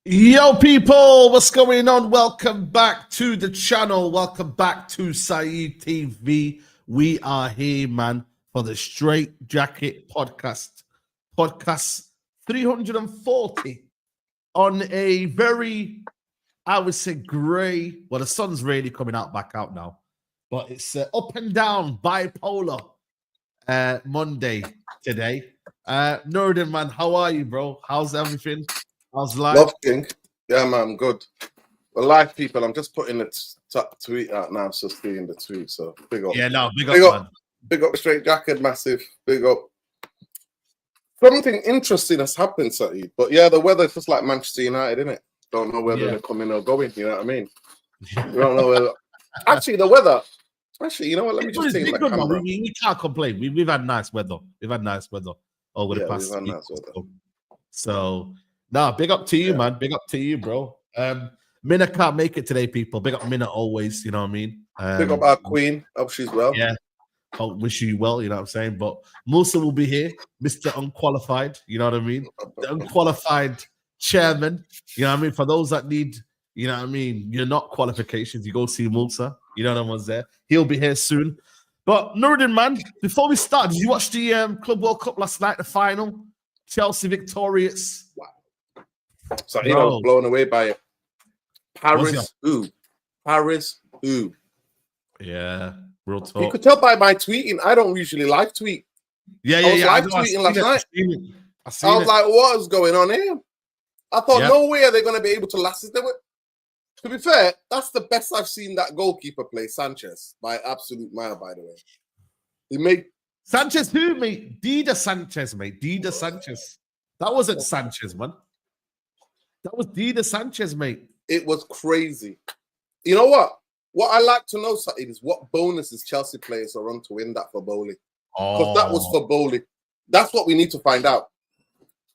Yo, people, what's going on? Welcome back to the channel. Welcome back to Saeed TV. We are here, man, for the Straightjacket podcast. Podcast 340 on a very, I would say, grey. Well, the sun's really coming out back out now, but it's up and down, bipolar Monday today. Norden, man, how are you, bro? How's everything? How's life? Love King. Yeah, man, I'm good. Well, live people, I'm just putting the tweet out now. I'm just seeing the tweet, so big up. Yeah, no, big up, man. Big up Straightjacket, massive. Big up. Something interesting has happened, Saeed. But yeah, the weather's just like Manchester United, isn't it? Don't know whether they're coming or going, you know what I mean? We don't know whether... Actually, the weather... Actually, you know what? Let me just take my camera. We can't complain. We've had nice weather. We've had nice weather over the past week. So... Nah, big up to you, man. Big up to you, bro. Minna can't make it today, people. Big up Minna always, you know what I mean? Big up our queen. Hope she's well. Yeah. Hope wish you well, you know what I'm saying? But Musa will be here, Mr. Unqualified, you know what I mean? The unqualified chairman, you know what I mean? For those that need, you know what I mean, you're not qualifications, you go see Musa, you know what I'm there. He'll be here soon. But Nurdin, man, before we start, did you watch the Club World Cup last night, the final? Chelsea victorious. Wow. So I was blown away by it. Paris, who? Paris, who? Yeah, real talk. You could tell by my tweeting. I don't usually live tweet. I was live tweeting last night. I was like, what is going on here? I thought, no way are they going to be able to last it. To be fair, that's the best I've seen that goalkeeper play, Sanchez, by absolute mile, by the way. He made... Sanchez who, mate? Dida Sanchez, mate. Dida Sanchez. That wasn't Sanchez, man. That was Dida Sanchez, mate. It was crazy. You know what? What I like to know, Saeed, is what bonuses Chelsea players are on to win that for Bowley. Because that was for Bowley. That's what we need to find out.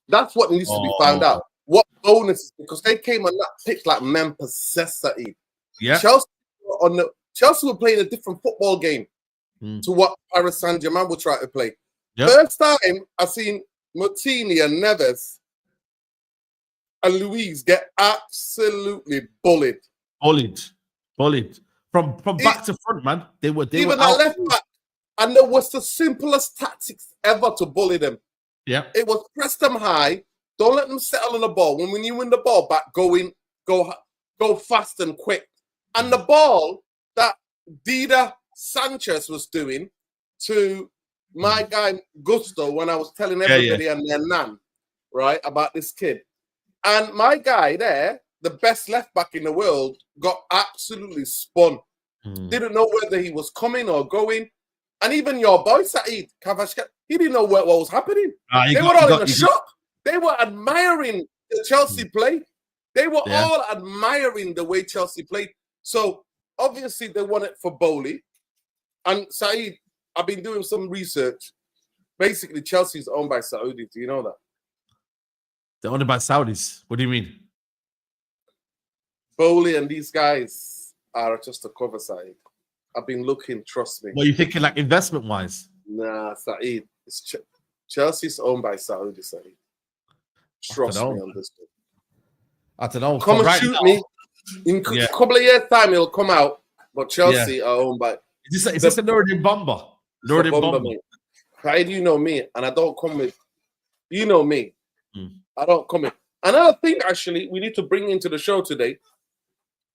That's what needs to be found out. What bonuses? Because they came on that pitch like men possessed, Saeed. Yeah. Chelsea were playing a different football game to what Paris Saint-Germain would try to play. Yep. First time I seen Martini and Neves and Luis get absolutely bullied. Bullied. From back to front, man. They were even that left back. And there was the simplest tactics ever to bully them. Yeah. It was press them high. Don't let them settle on the ball. When you win the ball back, go fast and quick. And the ball that Dida Sanchez was doing to my guy Gusto when I was telling everybody and their nan, right, about this kid. And my guy there, the best left back in the world, got absolutely spun. Didn't know whether he was coming or going. And even your boy, Saeed Kavashka, he didn't know what was happening. They were all in a shock. They were admiring the Chelsea play. They were all admiring the way Chelsea played. So, obviously, they won it for Bowley. And Saeed, I've been doing some research. Basically, Chelsea is owned by Saudi. Do you know that? They're owned by Saudis. What do you mean? Bowley and these guys are just a cover side. I've been looking, trust me. What are you thinking, like investment-wise? Nah, Saeed. Chelsea's owned by Saudi, Saeed. Trust me on this one. I don't know. Come and shoot me. In a couple of years' time, it'll come out. But Chelsea are owned by... Is this a Nordin Bomber? Nordin Bomber. Saeed, you know me, and I don't come with... You know me. I don't come in. Another thing, actually, we need to bring into the show today.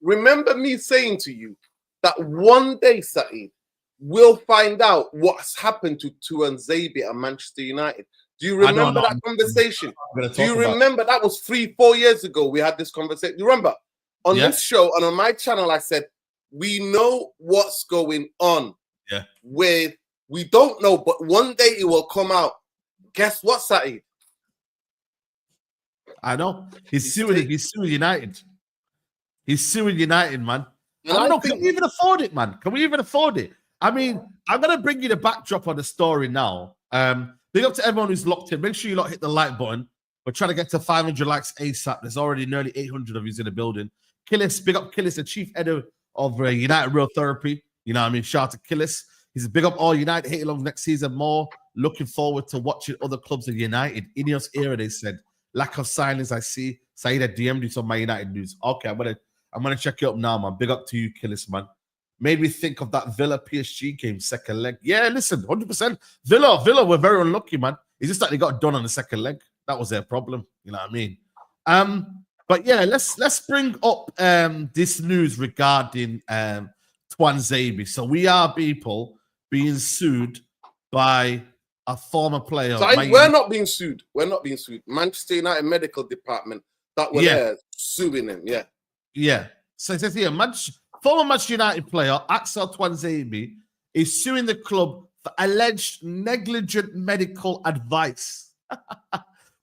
Remember me saying to you that one day, Saeed, we'll find out what's happened to Tuanzebe and Manchester United. Do you remember that conversation? Do you remember that was 3-4 years ago we had this conversation? You remember? On this show and on my channel, I said, we know what's going on. Yeah. We don't know, but one day it will come out. Guess what, Saeed? I know. He's suing United. He's suing United, man. I don't know. Can we even afford it, man? Can we even afford it? I mean, I'm going to bring you the backdrop on the story now. Big up to everyone who's locked in. Make sure you hit the like button. We're trying to get to 500 likes ASAP. There's already nearly 800 of you in the building. Killis, big up Killis, the chief editor of United Real Therapy. You know what I mean? Shout out to Killis. He's a big up all United. Hit along next season more. Looking forward to watching other clubs of United. INEOS era, they said. lack of signings. I see Saeed DM'd you some Man United news. Okay, I'm gonna check you up now, man. Big up to you, Killis, man. Made me think of that Villa PSG game, second leg. Yeah, listen, 100%. Villa were very unlucky, man. It's just that they got done on the second leg. That was their problem. You know what I mean? But yeah, let's bring up this news regarding Tuanzebe. So we are people being sued by a former player. So we're not being sued. We're not being sued. Manchester United medical department that were there suing him. Yeah. Yeah. So it says here, former Manchester United player Axel Tuanzebe is suing the club for alleged negligent medical advice.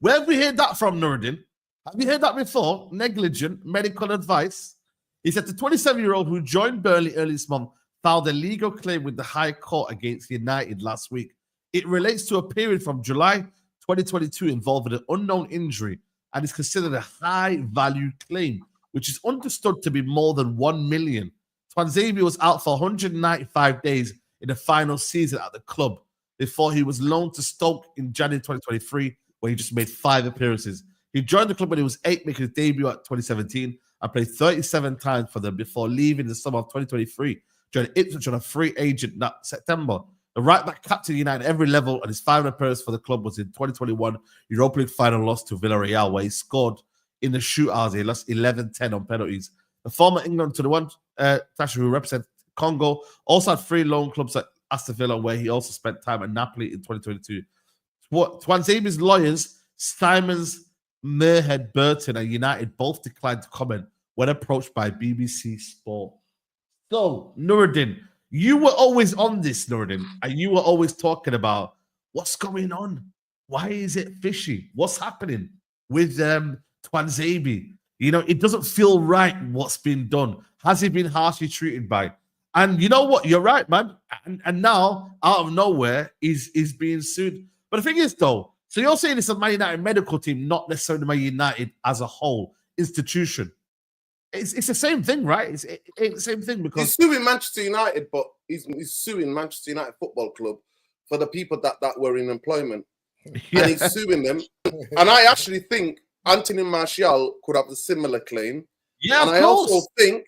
Where have we heard that from, Nuruddin? Have you heard that before? Negligent medical advice. He said the 27-year-old who joined Burnley early this month filed a legal claim with the High Court against United last week. It relates to a period from July 2022 involving an unknown injury and is considered a high-value claim, which is understood to be more than 1 million. Tuanzebe was out for 195 days in the final season at the club before he was loaned to Stoke in January 2023, where he just made 5 appearances. He joined the club when he was 8, making his debut at 2017, and played 37 times for them before leaving in the summer of 2023, joining Ipswich on a free agent that September. The right-back captain of United at every level, and his final appearance for the club was in 2021 Europa League final loss to Villarreal, where he scored in the shootouts. He lost 11-10 on penalties. The former England 21 who represented Congo also had 3 loan clubs at Aston Villa, where he also spent time at Napoli in 2022. Tuanzebe's lawyers, Simons, Merhead, Burton, and United both declined to comment when approached by BBC Sport. So, Nuruddin, you were always on this, Nuruddin, and you were always talking about what's going on. Why is it fishy? What's happening with Tuanzebe? You know, it doesn't feel right what's been done. Has he been harshly treated by? And you know what? You're right, man. And now, out of nowhere, he's being sued. But the thing is, though, so you're saying it's a Man United medical team, not necessarily Man United as a whole institution. It's the same thing, right? It's the same thing because he's suing Manchester United, but he's suing Manchester United Football Club for the people that were in employment. Yeah. And he's suing them. And I actually think Anthony Martial could have a similar claim. Yeah, and I also think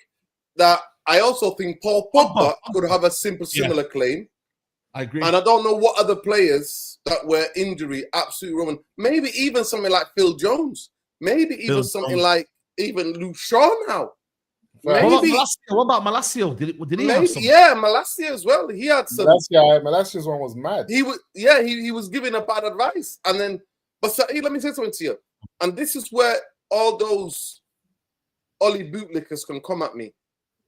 Paul Pogba could have a similar claim. I agree. And I don't know what other players that were injury absolutely ruined. Maybe even something like Phil Jones. Maybe even something like even Luke Shaw now. Maybe. What about Malacio? Did he have some? Yeah, Malacio as well. He had some. Malacio's one was mad. He was giving a bad advice. And then, but let me say something to you. And this is where all those Ollie bootlickers can come at me.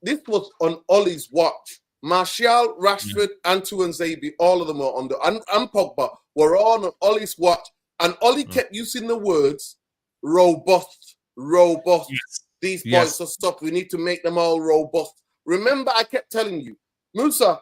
This was on Ollie's watch. Martial, Rashford, and Tuanzebe, all of them were on and Pogba were all on Ollie's watch. And Ollie kept using the words robust. Yes. These boys are stuck. We need to make them all robust. Remember, I kept telling you, Musa,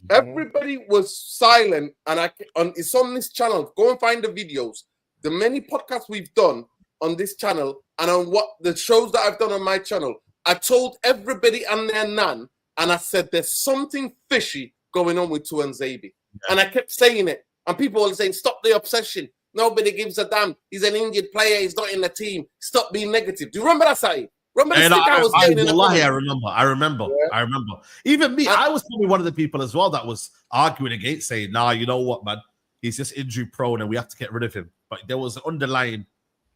everybody was silent, and it's on this channel. Go and find the videos. The many podcasts we've done on this channel and on what the shows that I've done on my channel, I told everybody and their nan, and I said there's something fishy going on with Tuanzebe. Yeah. And I kept saying it. And people were saying, stop the obsession. Nobody gives a damn. He's an injured player. He's not in the team. Stop being negative. Do you remember that, Saeed? Remember the stick I was getting in the I remember. Even me, I was probably one of the people as well that was arguing against saying, nah, you know what, man? He's just injury prone and we have to get rid of him. But there was an underlying,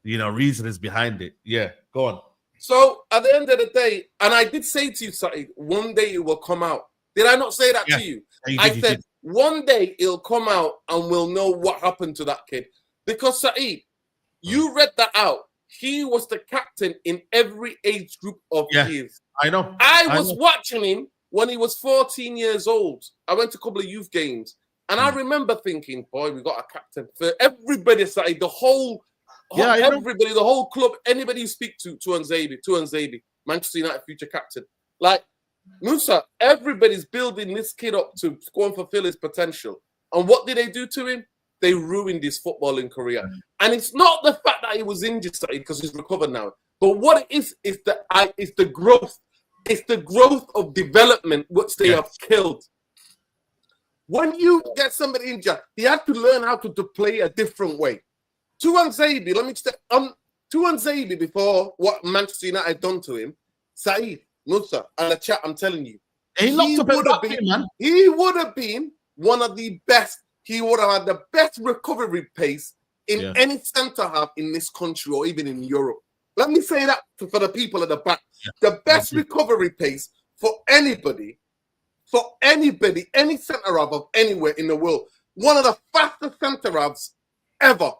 reasons behind it. Yeah, go on. So at the end of the day, and I did say to you, Saeed, one day it will come out. Did I not say that to you? I said, one day it'll come out and we'll know what happened to that kid. Because, Saeed, you read that out. He was the captain in every age group of years. I know. I was watching him when he was 14 years old. I went to a couple of youth games. And I remember thinking, boy, we got a captain for everybody, Saeed, the whole club, anybody you speak to, Tuanzebe, Manchester United future captain. Like, Musa, everybody's building this kid up to go and fulfill his potential. And what did they do to him? They ruined his footballing career. And it's not the fact that he was injured, because he's recovered now. But what it is the growth. It's the growth of development which they have killed. When you get somebody injured, he had to learn how to play a different way. Tuanzebe, let me just Tuanzebe before what Manchester United done to him, Saeed, Musa, and the chat, I'm telling you, He would have been, man. He would have been one of the best. He would have had the best recovery pace in any centre half in this country or even in Europe. Let me say that for the people at the back. Yeah. The best recovery pace for anybody, any centre half of anywhere in the world. One of the fastest centre halves ever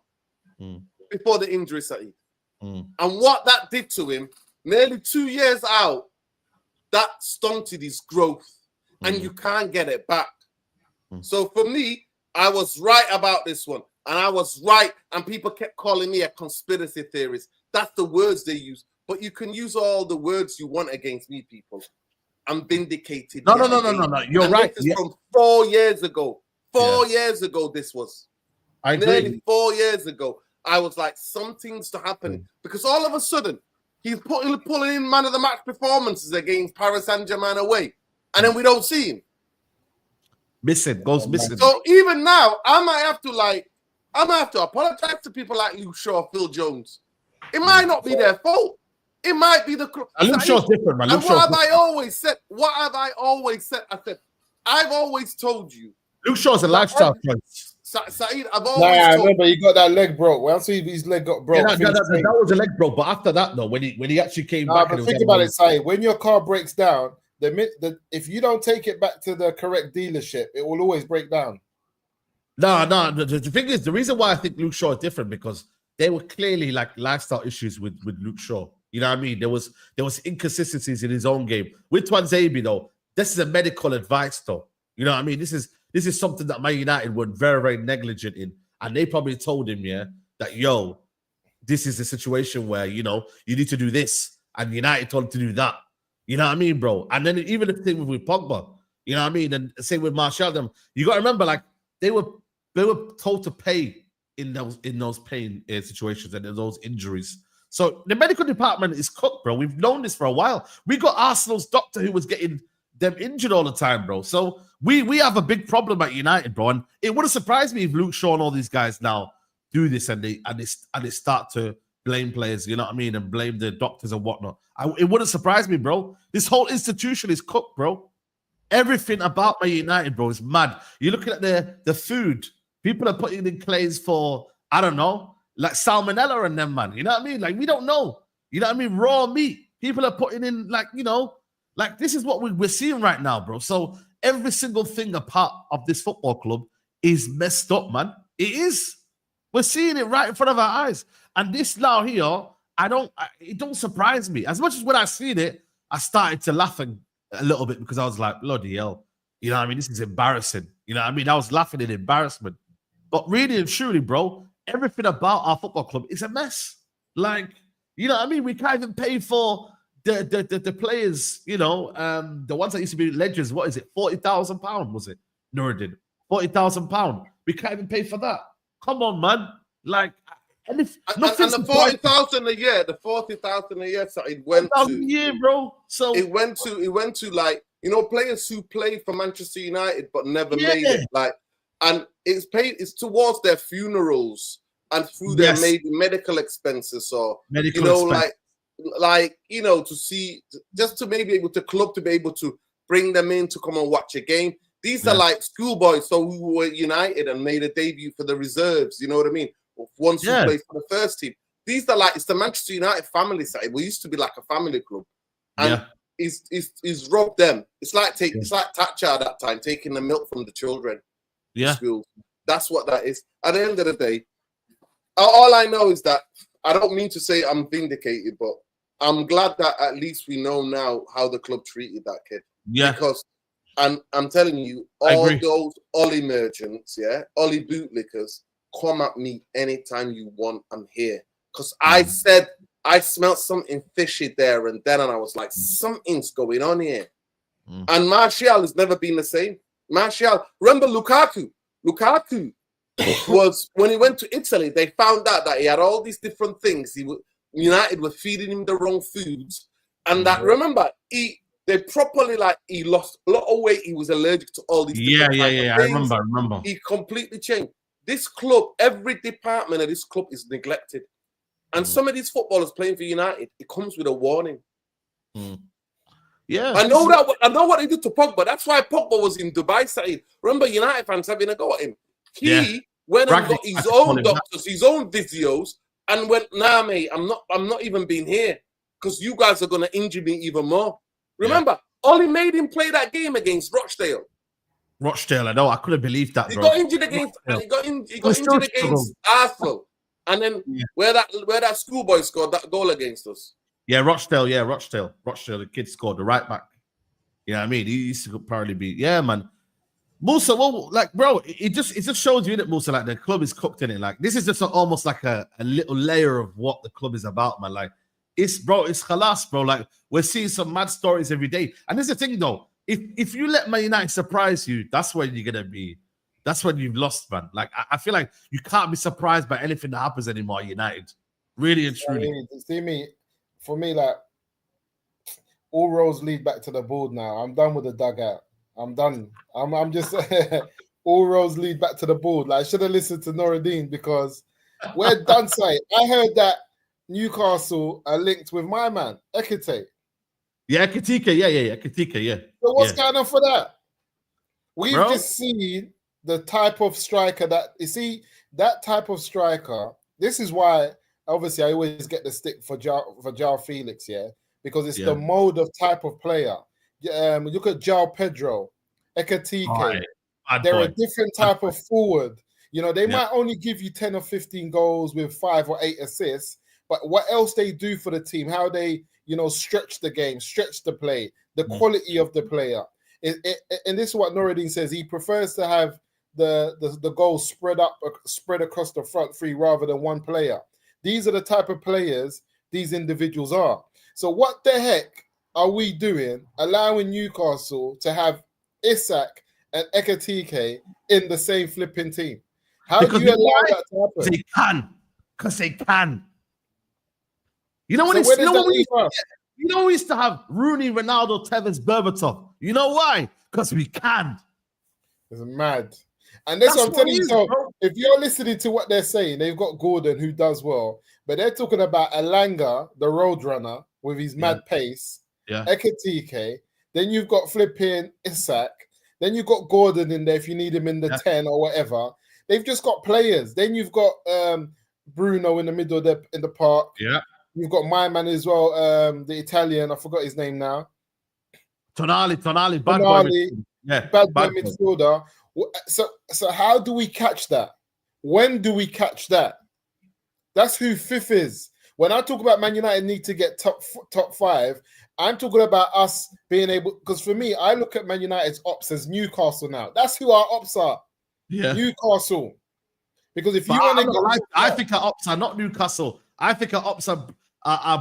before the injury, Saeed. And what that did to him, nearly 2 years out, that stunted his growth, and you can't get it back. So for me, I was right about this one, and I was right, and people kept calling me a conspiracy theorist. That's the words they use, but you can use all the words you want against me, people. I'm vindicated. No. You're right. This is from 4 years ago. 4 years ago, this was. I agree. Nearly 4 years ago, I was like, something's to happen, because all of a sudden, he's pulling in man of the match performances against Paris Saint-Germain away, and then we don't see him. Goes missing. So even now, I might have to apologize to people like Luke Shaw, Phil Jones. It might not be their fault. It might be the. Luke Shaw's different, man. And what have I always said? I said, I've always told you. Luke Shaw's a lifestyle choice. Saeed, I've always told but he got that leg broke. Once his leg got broke, that was a leg broke. But after that, though, when he actually came back, but think about it, Saeed. When your car breaks down, if you don't take it back to the correct dealership, it will always break down. No. The thing is, the reason why I think Luke Shaw is different, because there were clearly like lifestyle issues with Luke Shaw. You know what I mean? There was inconsistencies in his own game. With Tuanzebe, though, this is a medical advice, though. You know what I mean? This is something that Man United were very, very negligent in. And they probably told him, that, this is a situation where, you need to do this. And United told him to do that. You know what I mean, bro? And then even the thing with Pogba, you know what I mean? And same with Martial, you got to remember, like, they were told to pay in those pain situations and in those injuries. So the medical department is cooked, bro. We've known this for a while. We got Arsenal's doctor who was getting them injured all the time, bro. So we have a big problem at United, bro. And it wouldn't surprise me if Luke Shaw and all these guys now do this and they start to blame players, you know what I mean, and blame the doctors and whatnot. It wouldn't surprise me, bro. This whole institution is cooked, bro. Everything about Man United, bro, is mad. You're looking at the food. People are putting in claims for, I don't know, like salmonella and them, man. You know what I mean? Like, we don't know. You know what I mean? Raw meat. People are putting in, like, like this is what we're seeing right now, bro. So every single thing a part of this football club is messed up, man. It is. We're seeing it right in front of our eyes. And this now here, it don't surprise me. As much as when I seen it, I started to laugh a little bit because I was like, bloody hell. You know what I mean? This is embarrassing. You know what I mean? I was laughing in embarrassment. But really and truly, bro, everything about our football club is a mess. Like, you know what I mean? We can't even pay for the players, the ones that used to be legends. What is it? £40,000, was it? Nuruddin. £40,000. We can't even pay for that. Come on, man. Like, and the 40,000 a year, so it went to a year, bro. So it went to like, players who played for Manchester United but never made it. Like, and it's towards their funerals and through their medical expenses, or to see, just to maybe able to club to be able to bring them in to come and watch a game. These are like schoolboys, so who were United and made a debut for the reserves. You know what I mean? Once you play for the first team, these are like, it's the Manchester United family side. We used to be like a family club, and it's robbed them. It's like Thatcher at that time taking the milk from the children. Yeah, schools. That's what that is. At the end of the day, all I know is that I don't mean to say I'm vindicated, but I'm glad that at least we know now how the club treated that kid. Yeah, because I'm telling you, all those Ollie merchants, Ollie bootlickers, come at me anytime you want. I'm here. Because I said I smelled something fishy there and then, and I was like, something's going on here. And Martial has never been the same. Martial, remember Lukaku? Lukaku was, when he went to Italy, they found out that he had all these different things. United were feeding him the wrong foods. And that, remember, he lost a lot of weight. He was allergic to all these different I remember. He completely changed. this club, every department of this club is neglected. And some of these footballers playing for United, it comes with a warning. Yeah. I know what they did to Pogba. That's why Pogba was in Dubai, Saeed. Remember, United fans having a go at him. He went and got his own doctors, his own physios, and went, nah, mate, I'm not even being here because you guys are gonna injure me even more. Remember, Ollie made him play that game against Rochdale. Rochdale, I know. I couldn't believe that, He bro. got injured against against Arsenal. And then where that schoolboy scored that goal against us. Yeah, Rochdale. The kid scored the right back. Yeah, I mean, he used to probably be. Yeah, man. Musa, well, like, bro, it just shows you that Musa, like, the club is cooked in it. Like, this is just almost like a little layer of what the club is about, man. Like, it's khalas, bro. Like, we're seeing some mad stories every day. And this is the thing, though. If you let Man United surprise you, that's when you're gonna be. That's when you've lost, man. Like, I feel like you can't be surprised by anything that happens anymore at United. Really and truly. For me, like, all roads lead back to the board now. I'm done with the dugout. I'm done. I'm just all roads lead back to the board. Like, I should have listened to Noradine because we're done. Say, I heard that Newcastle are linked with my man Ekitike. Yeah, Ekitike. Yeah, Ekitike. Yeah. So what's going on for that? We've just seen the type of striker that type of striker. This is why, obviously, I always get the stick for João Felix, because it's the mode of type of player. Look at João Pedro, Ekitike. They're a different type of forward. You know, they might only give you 10 or 15 goals with 5 or 8 assists, but what else they do for the team, how they, stretch the game, stretch the play, the quality of the player. And this is what Noradine says. He prefers to have the goals spread across the front three rather than one player. These are the type of players these individuals are. So what the heck are we doing allowing Newcastle to have Isak and Ekitike in the same flipping team? How do you allow that to happen? Because they can. You know what we used to have Rooney, Ronaldo, Tevez, Berbatov. You know why? Because we can. It's mad. And that's what I'm telling you. So if you're listening to what they're saying, they've got Gordon who does well, but they're talking about Elanga, the roadrunner, with his mad pace, Ekitike. Then you've got flipping Isak. Then you've got Gordon in there if you need him in the 10 or whatever. They've just got players. Then you've got Bruno in the middle in the park. Yeah. You've got my man as well, the Italian. I forgot his name now. Tonali, bad boy midfielder. So how do we catch that? When do we catch that? That's who fifth is. When I talk about Man United need to get top 5, I'm talking about us being able. Because for me, I look at Man United's ops as Newcastle now. That's who our ops are. Yeah, Newcastle. Because if you want to, I think our ops are not Newcastle. I think our ops are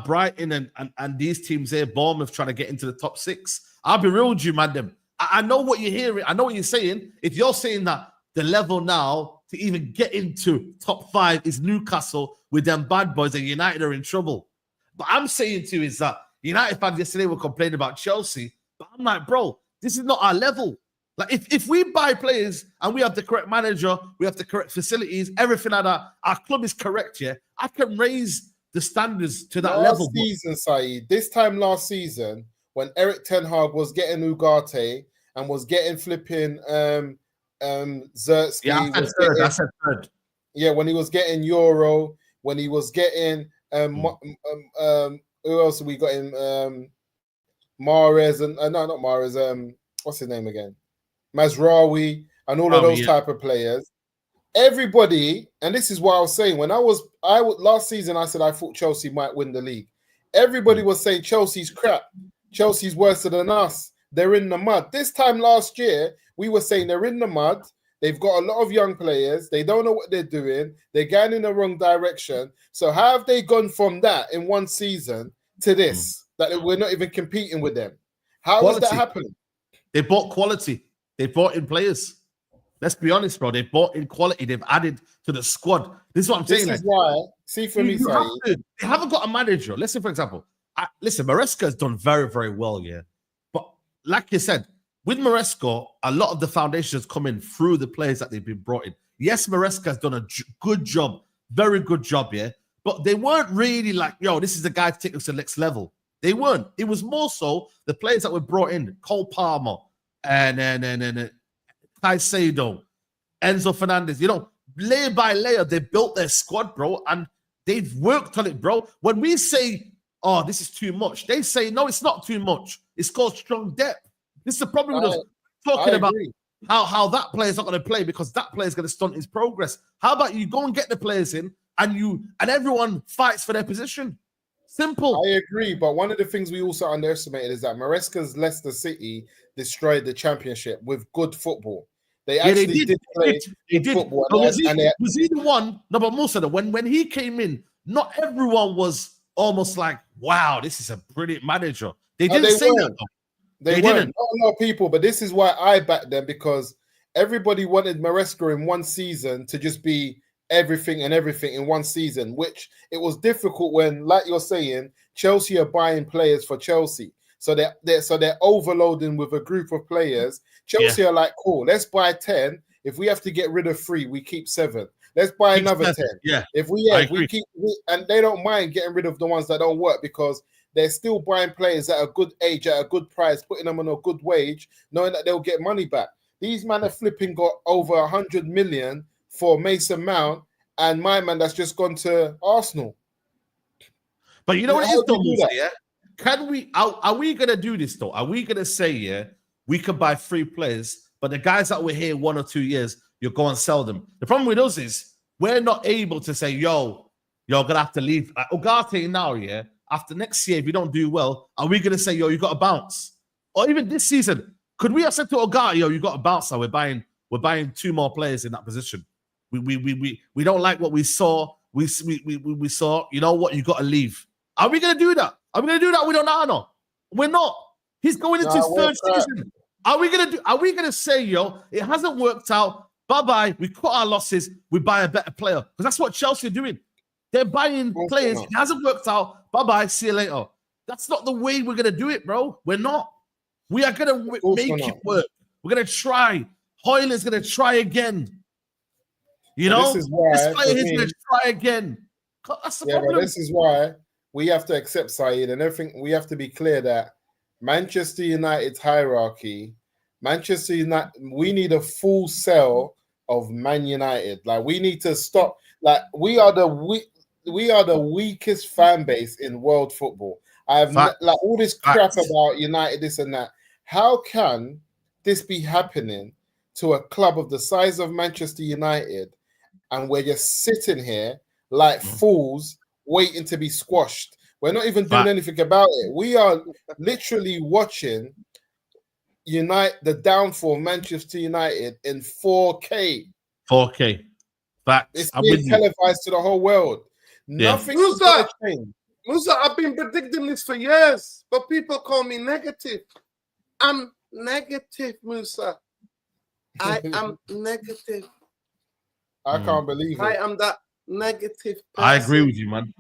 Brighton and these teams here, Bournemouth, trying to get into the top 6. I'll be real with you, man. I know what you're hearing. I know what you're saying. If you're saying that the level now to even get into top 5 is Newcastle with them bad boys and United are in trouble. But I'm saying to you is that United fans yesterday were complaining about Chelsea. But I'm like, bro, this is not our level. Like, if we buy players and we have the correct manager, we have the correct facilities, everything like that, our club is correct, I can raise the standards to that level. This time last season, when Eric Ten Hag was getting Ugarte and was getting flipping Zertsky. I said third. Yeah, when he was getting Euro, when he was getting who else we got in Mahrez and no, not Mahrez. What's his name again? Mazraoui and all of those type of players. Everybody, and this is what I was saying when I last season, I said I thought Chelsea might win the league. Everybody was saying Chelsea's crap. Chelsea's worse than us. They're in the mud. This time last year, we were saying they're in the mud. They've got a lot of young players. They don't know what they're doing. They're going in the wrong direction. So how have they gone from that in one season to this, that we're not even competing with them? How has that happened? They bought quality. They bought in players. Let's be honest, bro. They bought in quality. They've added to the squad. This is what I'm saying. This is why. See, for me, they haven't got a manager. Let's say, for example, Maresca has done very, very well, But like you said, with Maresca, a lot of the foundations come in through the players that they've been brought in. Yes, Maresca has done a good job, very good job, yeah. But they weren't really like, yo, this is the guy to take us to the next level. They weren't. It was more so the players that were brought in, Cole Palmer and Caicedo, Enzo Fernandez. You know, layer by layer, they built their squad, bro, and they've worked on it, bro. When we say, oh, this is too much, they say, no, it's not too much. It's called strong depth. This is the problem with us talking about how that player's not going to play because that player's going to stunt his progress. How about you go and get the players in and everyone fights for their position? Simple. I agree, but one of the things we also underestimated is that Maresca's Leicester City destroyed the championship with good football. They actually did play good football. Was he the one? No, but most of them, when he came in, not everyone was almost like, wow, this is a brilliant manager. They didn't say that. They didn't. Not a lot of people, but this is why I backed them, because everybody wanted Maresca in one season to just be everything in one season, which it was difficult when, like you're saying, Chelsea are buying players for Chelsea. So they're overloading with a group of players. Chelsea are like, cool, let's buy 10. If we have to get rid of 3, we keep 7. Let's buy another 10. Yeah. If we keep, and they don't mind getting rid of the ones that don't work because they're still buying players at a good age, at a good price, putting them on a good wage, knowing that they'll get money back. These men are flipping got over 100 million for Mason Mount, and my man that's just gone to Arsenal. But you know what it is, though, yeah? Can we? Are we gonna do this though? Are we gonna say, yeah, we can buy 3 players, but the guys that were here 1 or 2 years, you go and sell them? The problem with us is we're not able to say, yo, you're gonna have to leave. Ugarte now, yeah. After next year, if you don't do well, are we gonna say, yo, you got to bounce? Or even this season, could we have said to Ugarte, yo, you got to bounce? Now we're buying 2 more players in that position. We don't like what we saw. We saw. You know what? You got to leave. Are we gonna do that? Are we gonna do that with Onana? We're not. He's going into his 3rd season. Are we gonna say, yo, it hasn't worked out? Bye-bye. We cut our losses. We buy a better player. Because that's what Chelsea are doing. They're buying players. It hasn't worked out. Bye-bye. See you later. That's not the way we're gonna do it, bro. We're not. We are gonna make it work. We're gonna try. Hoyland's gonna try again. You know, this player is gonna try again. That's the problem. But this is why we have to accept Saeed, and everything. We have to be clear that Manchester United's hierarchy, Manchester United, we need a full sell of Man United. Like, we need to stop. Like, we are the weakest fan base in world football. Like all this crap about United, this and that. How can this be happening to a club of the size of Manchester United, and we're just sitting here like fools waiting to be squashed? We're not even doing anything about it. We are literally watching the downfall of Manchester United in 4K. 4K. Facts. It's being televised to the whole world. Nothing is going to change. Musa, I've been predicting this for years, but people call me negative. I'm negative, Musa. I am negative. I can't believe it. I am that negative person. I agree with you, man.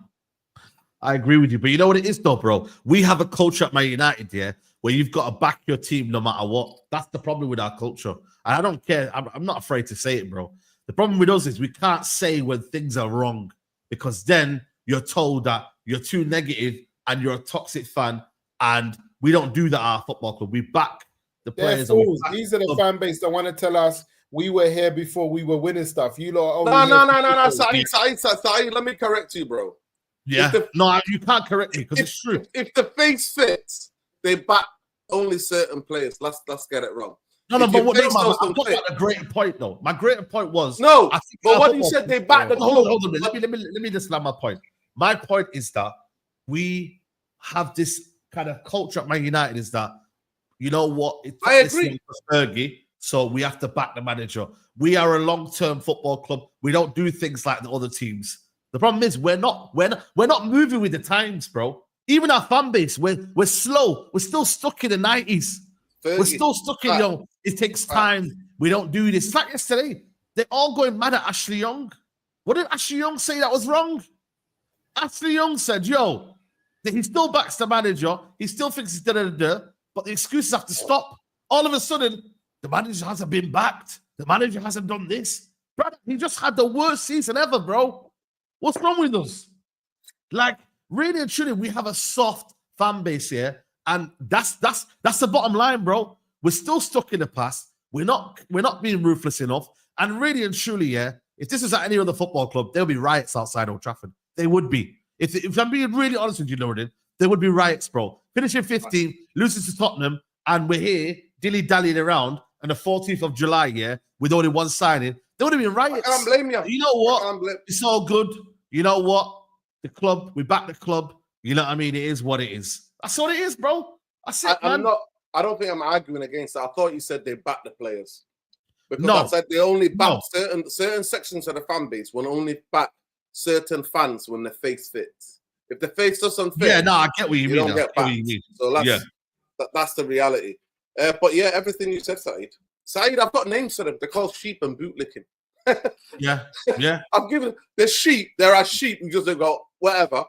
I agree with you. But you know what it is, though, bro? We have a culture at Man United, yeah, where you've got to back your team no matter what. That's the problem with our culture. And I don't care. I'm not afraid to say it, bro. The problem with us is we can't say when things are wrong, because then you're told that you're too negative and you're a toxic fan, and we don't do that at our football club. We back the players. These are the fan base that want to tell us we were here before we were winning stuff. You lot no. Saeed, let me correct you, bro. Yeah. You can't correct me because it's true. If the face fits, they back only certain players. Let's get it wrong. But I've got a greater point, though. My greater point was but what you said, they back the hold on. Let me just land my point. My point is that we have this kind of culture at Man United is that, you know what? I agree. Fergie, so we have to back the manager. We are a long-term football club. We don't do things like the other teams. The problem is we're not moving with the times, bro. Even our fan base, we're slow. We're still stuck in the 90s. Fergie. We're still stuck in, it takes time. We don't do this. It's like yesterday. They're all going mad at Ashley Young. What did Ashley Young say that was wrong? Ashley Young said, yo, that he still backs the manager. He still thinks he's da-da-da-da, but the excuses have to stop. All of a sudden, the manager hasn't been backed. The manager hasn't done this. Brother, he just had the worst season ever, bro. What's wrong with us? Like, really and truly, we have a soft fan base here, and that's the bottom line, bro. We're still stuck in the past. We're not being ruthless enough. And really and truly, yeah, if this is at any other football club, there'll be riots outside Old Trafford. They would be. If I'm being really honest with you, Lorden, there would be riots, bro. Finishing 15, losing to Tottenham, and we're here dilly-dallying around on the 14th of July, yeah, with only one signing. There would have been riots. I can't blame you. You know what? It's all good. You know what? The club, we back the club. You know what I mean? It is what it is. That's what it is, bro. That's it, man. I don't think I'm arguing against that. I thought you said they back the players. Because I said they only back certain sections of the fan base will only back certain fans when the face fits. If the face doesn't fit, I get what you mean. Don't get backed. So that's the reality. But yeah, everything you said, Saeed, I've got names for them. They're called sheep and bootlicking. Yeah. I've given the sheep. There are sheep who just go whatever,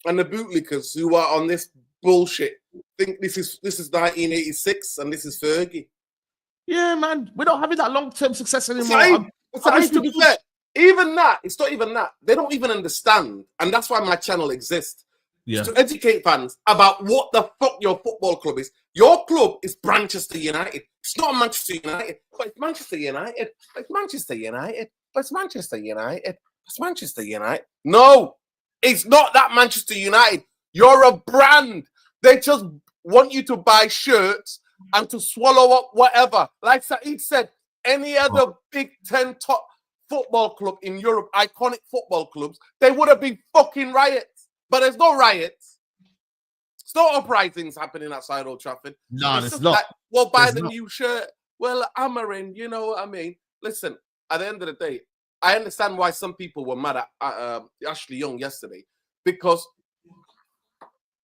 and the bootlickers who are on this bullshit think this is 1986 and this is Fergie. Yeah, man, we're not having that long-term success anymore. To be fair, even that, it's not even that. They don't even understand, and that's why my channel exists. Yeah. To educate fans about what the fuck your football club is. Your club is Manchester United. It's not Manchester United, but it's Manchester United. It's Manchester United, but it's Manchester United. It's Manchester United. No, it's not that Manchester United. You're a brand. They just want you to buy shirts and to swallow up whatever. Like Saeed said, any other Big Ten top football club in Europe, iconic football clubs, they would have been fucking riots. But there's no riots. There's no uprisings happening outside Old Trafford. No, it's not. Like, well, buy the new shirt. Well, Amarin, you know what I mean? Listen, at the end of the day, I understand why some people were mad at Ashley Young yesterday, because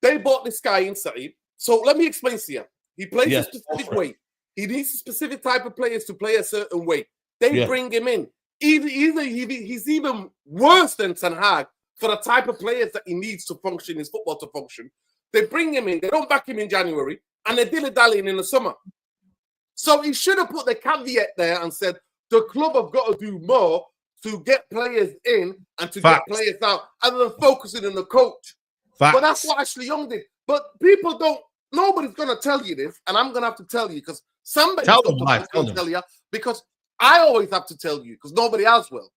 they bought this guy inside. So let me explain to you. He plays a specific way. He needs a specific type of players to play a certain way. They bring him in. He's even worse than Ten Hag for the type of players that he needs to function, his football to function. They bring him in. They don't back him in January, and they're dilly-dallying in the summer. So he should have put the caveat there and said, the club have got to do more to get players in and to get players out, other than focusing on the coach. But that's what Ashley Young did. But people don't, nobody's going to tell you this, and I'm going to have to tell you, because somebody's going to tell you, because I always have to tell you, because nobody else will.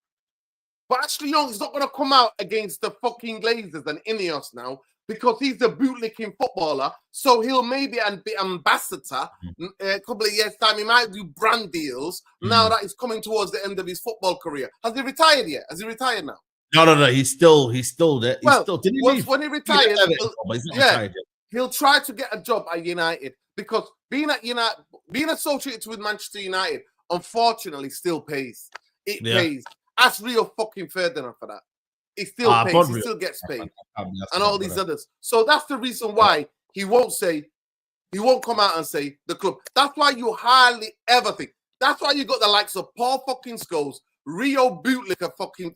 But Ashley Young is not going to come out against the fucking Glazers and INEOS now, because he's a bootlicking footballer. So he'll maybe be ambassador a couple of years' time. He might do brand deals now that he's coming towards the end of his football career. Has he retired yet? Has he retired now? No. He's still there. Did he leave? When he retired, he'll try to get a job at United, because being at United, being associated with Manchester United, unfortunately, still pays. It pays. Ask Rio fucking Ferdinand for that. He still pays. He still gets paid, and all these others. So that's the reason why he won't come out and say the club. That's why you hardly ever think. That's why you got the likes of Paul fucking Scholes, Rio Bootlicker fucking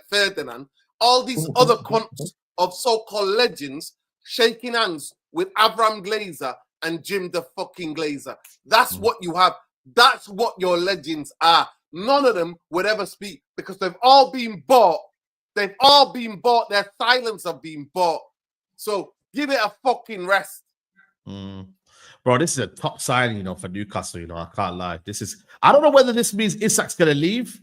Ferdinand, all these other cunts of so-called legends shaking hands with Avram Glazer and Jim the fucking Glazer. That's what you have. That's what your legends are. None of them would ever speak, because they've all been bought. They've all been bought. Their silence have been bought. So give it a fucking rest. Bro, this is a top signing, for Newcastle, I can't lie. I don't know whether this means Isak's going to leave,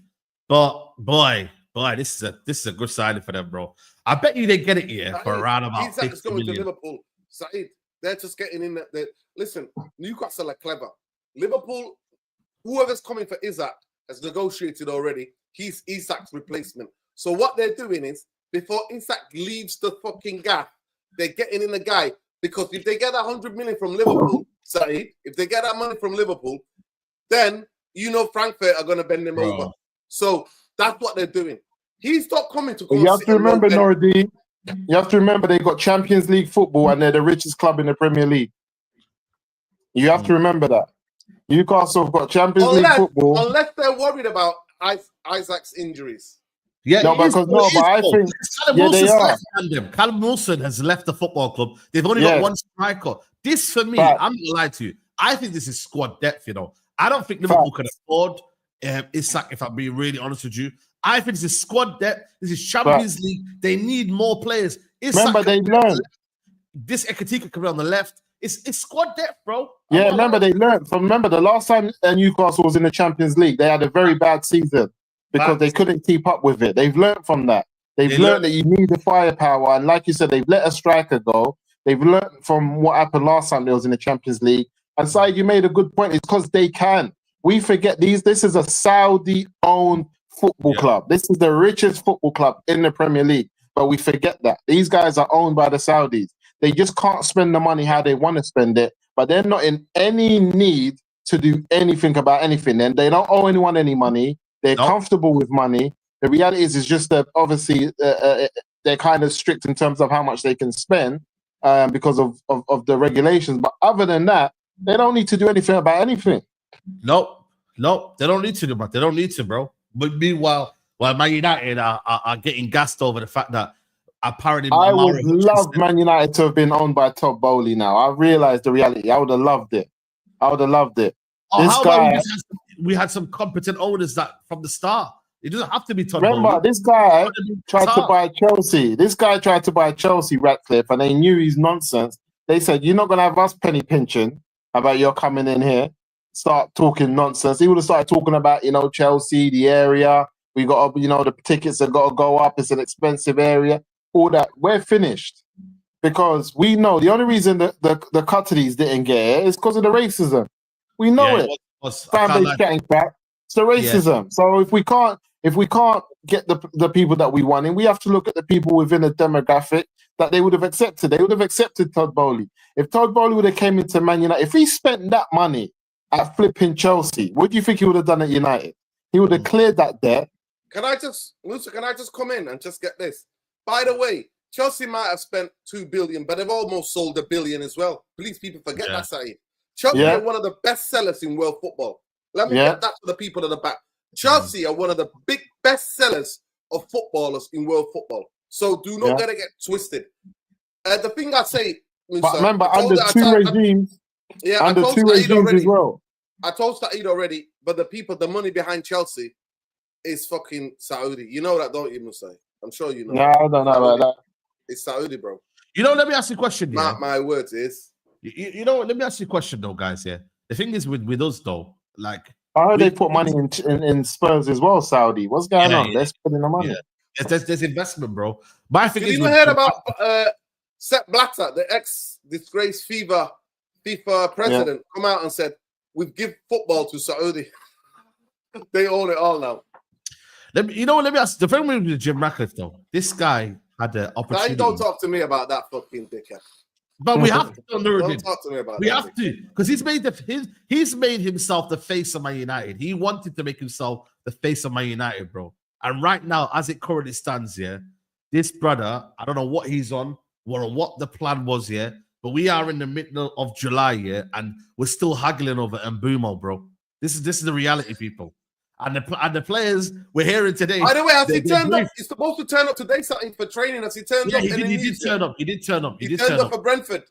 but boy, this is a good signing for them, bro. I bet you they get it here for around about 50 going million. to Liverpool. Saeed, they're just getting in there. Listen, Newcastle are clever. Liverpool, whoever's coming for Isak has negotiated already. He's Isak's replacement. So what they're doing is, before Isak leaves the fucking gaff, they're getting in a guy. Because if they get 100 million from Liverpool, Saeed, if they get that money from Liverpool, then Frankfurt are going to bend him over. So that's what they're doing. He's not coming to. You have to remember, Nordi. You have to remember they got Champions League football and they're the richest club in the Premier League. You have to remember that. Newcastle have got Champions League football. Unless they're worried about Isaac's injuries. Yeah, but I think they are. Callum Wilson has left the football club. They've only got one striker. This, for me, I'm not gonna lie to you. I think this is squad depth. I don't think Liverpool can afford Isak, if I'm being really honest with you. I think this is squad depth. This is Champions League. They need more players. Isak, remember, they've learned. This Ekitike can be on the left. It's squad depth, bro. Yeah, remember, they learned. Remember, the last time Newcastle was in the Champions League, they had a very bad season because they couldn't keep up with it. They've learned from that. They've learned that you need the firepower. And like you said, they've let a striker go. They've learned from what happened last time they was in the Champions League. And Saeed, you made a good point. It's because they can. We forget this is a Saudi-owned football club. This is the richest football club in the Premier League. But we forget that. These guys are owned by the Saudis. They just can't spend the money how they want to spend it. But they're not in any need to do anything about anything. And they don't owe anyone any money. They're comfortable with money. The reality is just that obviously they're kind of strict in terms of how much they can spend because of the regulations. But other than that, they don't need to do anything about anything. No, they don't need to do that. They don't need to, bro. But meanwhile, Man United are getting gassed over the fact that apparently I would love Man United to have been owned by Todd Bowley now. I realized the reality. I would have loved it. Oh, how about we had some competent owners that from the start. It doesn't have to be Todd Bowley. Remember, this guy tried to buy Chelsea. This guy tried to buy Chelsea, Ratcliffe, and they knew he's nonsense. They said, you're not going to have us penny pinching about you're coming in here, start talking nonsense. He would have started talking about, Chelsea, the area. We got, the tickets have got to go up. It's an expensive area. All that. We're finished. Because we know the only reason that the Qataris didn't get it is because of the racism. We know it. Family chatting back. It's the racism. So if we can't get the people that we want in, we have to look at the people within a demographic that they would have accepted. They would have accepted Todd Bowley. If Todd Bowley would have came into Man United, if he spent that money at flipping Chelsea, what do you think he would have done at United? He would have cleared that debt. Can I just come in and just get this? By the way, Chelsea might have spent 2 billion, but they've almost sold 1 billion as well. Please, people forget that side. Chelsea are one of the best sellers in world football. Let me get that to the people at the back. Chelsea are one of the best sellers of footballers in world football. So do not get twisted. The thing I say, but remember, under two regimes, under two regimes as well. I told Saeed already, but the money behind Chelsea is fucking Saudi. You know that, don't you, Musa? I'm sure you know. No, I don't know about that. It's Saudi, bro. Let me ask you a question. My words is. Let me ask you a question, though, guys. Yeah, the thing is with us, though, like I heard they put money in Spurs as well. Saudi, what's going on? They're spending the money. Yeah. There's investment, bro. My thing is, you heard about Sepp Blatter, the ex-disgraced FIFA president, come out and said we've give football to Saudi. They own it all now. Let me ask. The thing with Jim Ratcliffe, though, this guy had the opportunity. Don't talk to me about that fucking dickhead. But we have to don't talk to me about we have to, because he's made himself the face of Man United. He wanted to make himself the face of Man United, bro. And right now, as it currently stands, this brother, I don't know what he's on, or what the plan was, but we are in the middle of July, and we're still haggling over Mbeumo, bro. This is the reality, people. And the players we're hearing today. By the way, has he turned up? He's supposed to turn up today, something for training. Has he turned up? He did turn up. He turned up for Brentford.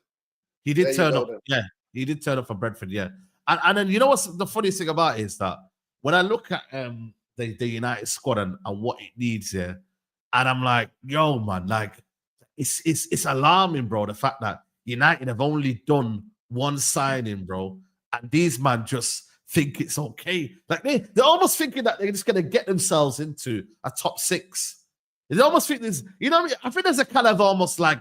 He did turn up. Yeah, he did turn up for Brentford. Yeah, and then you know what's the funniest thing about it is that when I look at the United squad and what it needs here, and I'm like, yo, man, like it's alarming, bro. The fact that United have only done one signing, bro, and these man just think it's okay. Like they're almost thinking that they're just gonna get themselves into a top 6. They almost think there's, I think there's a kind of almost like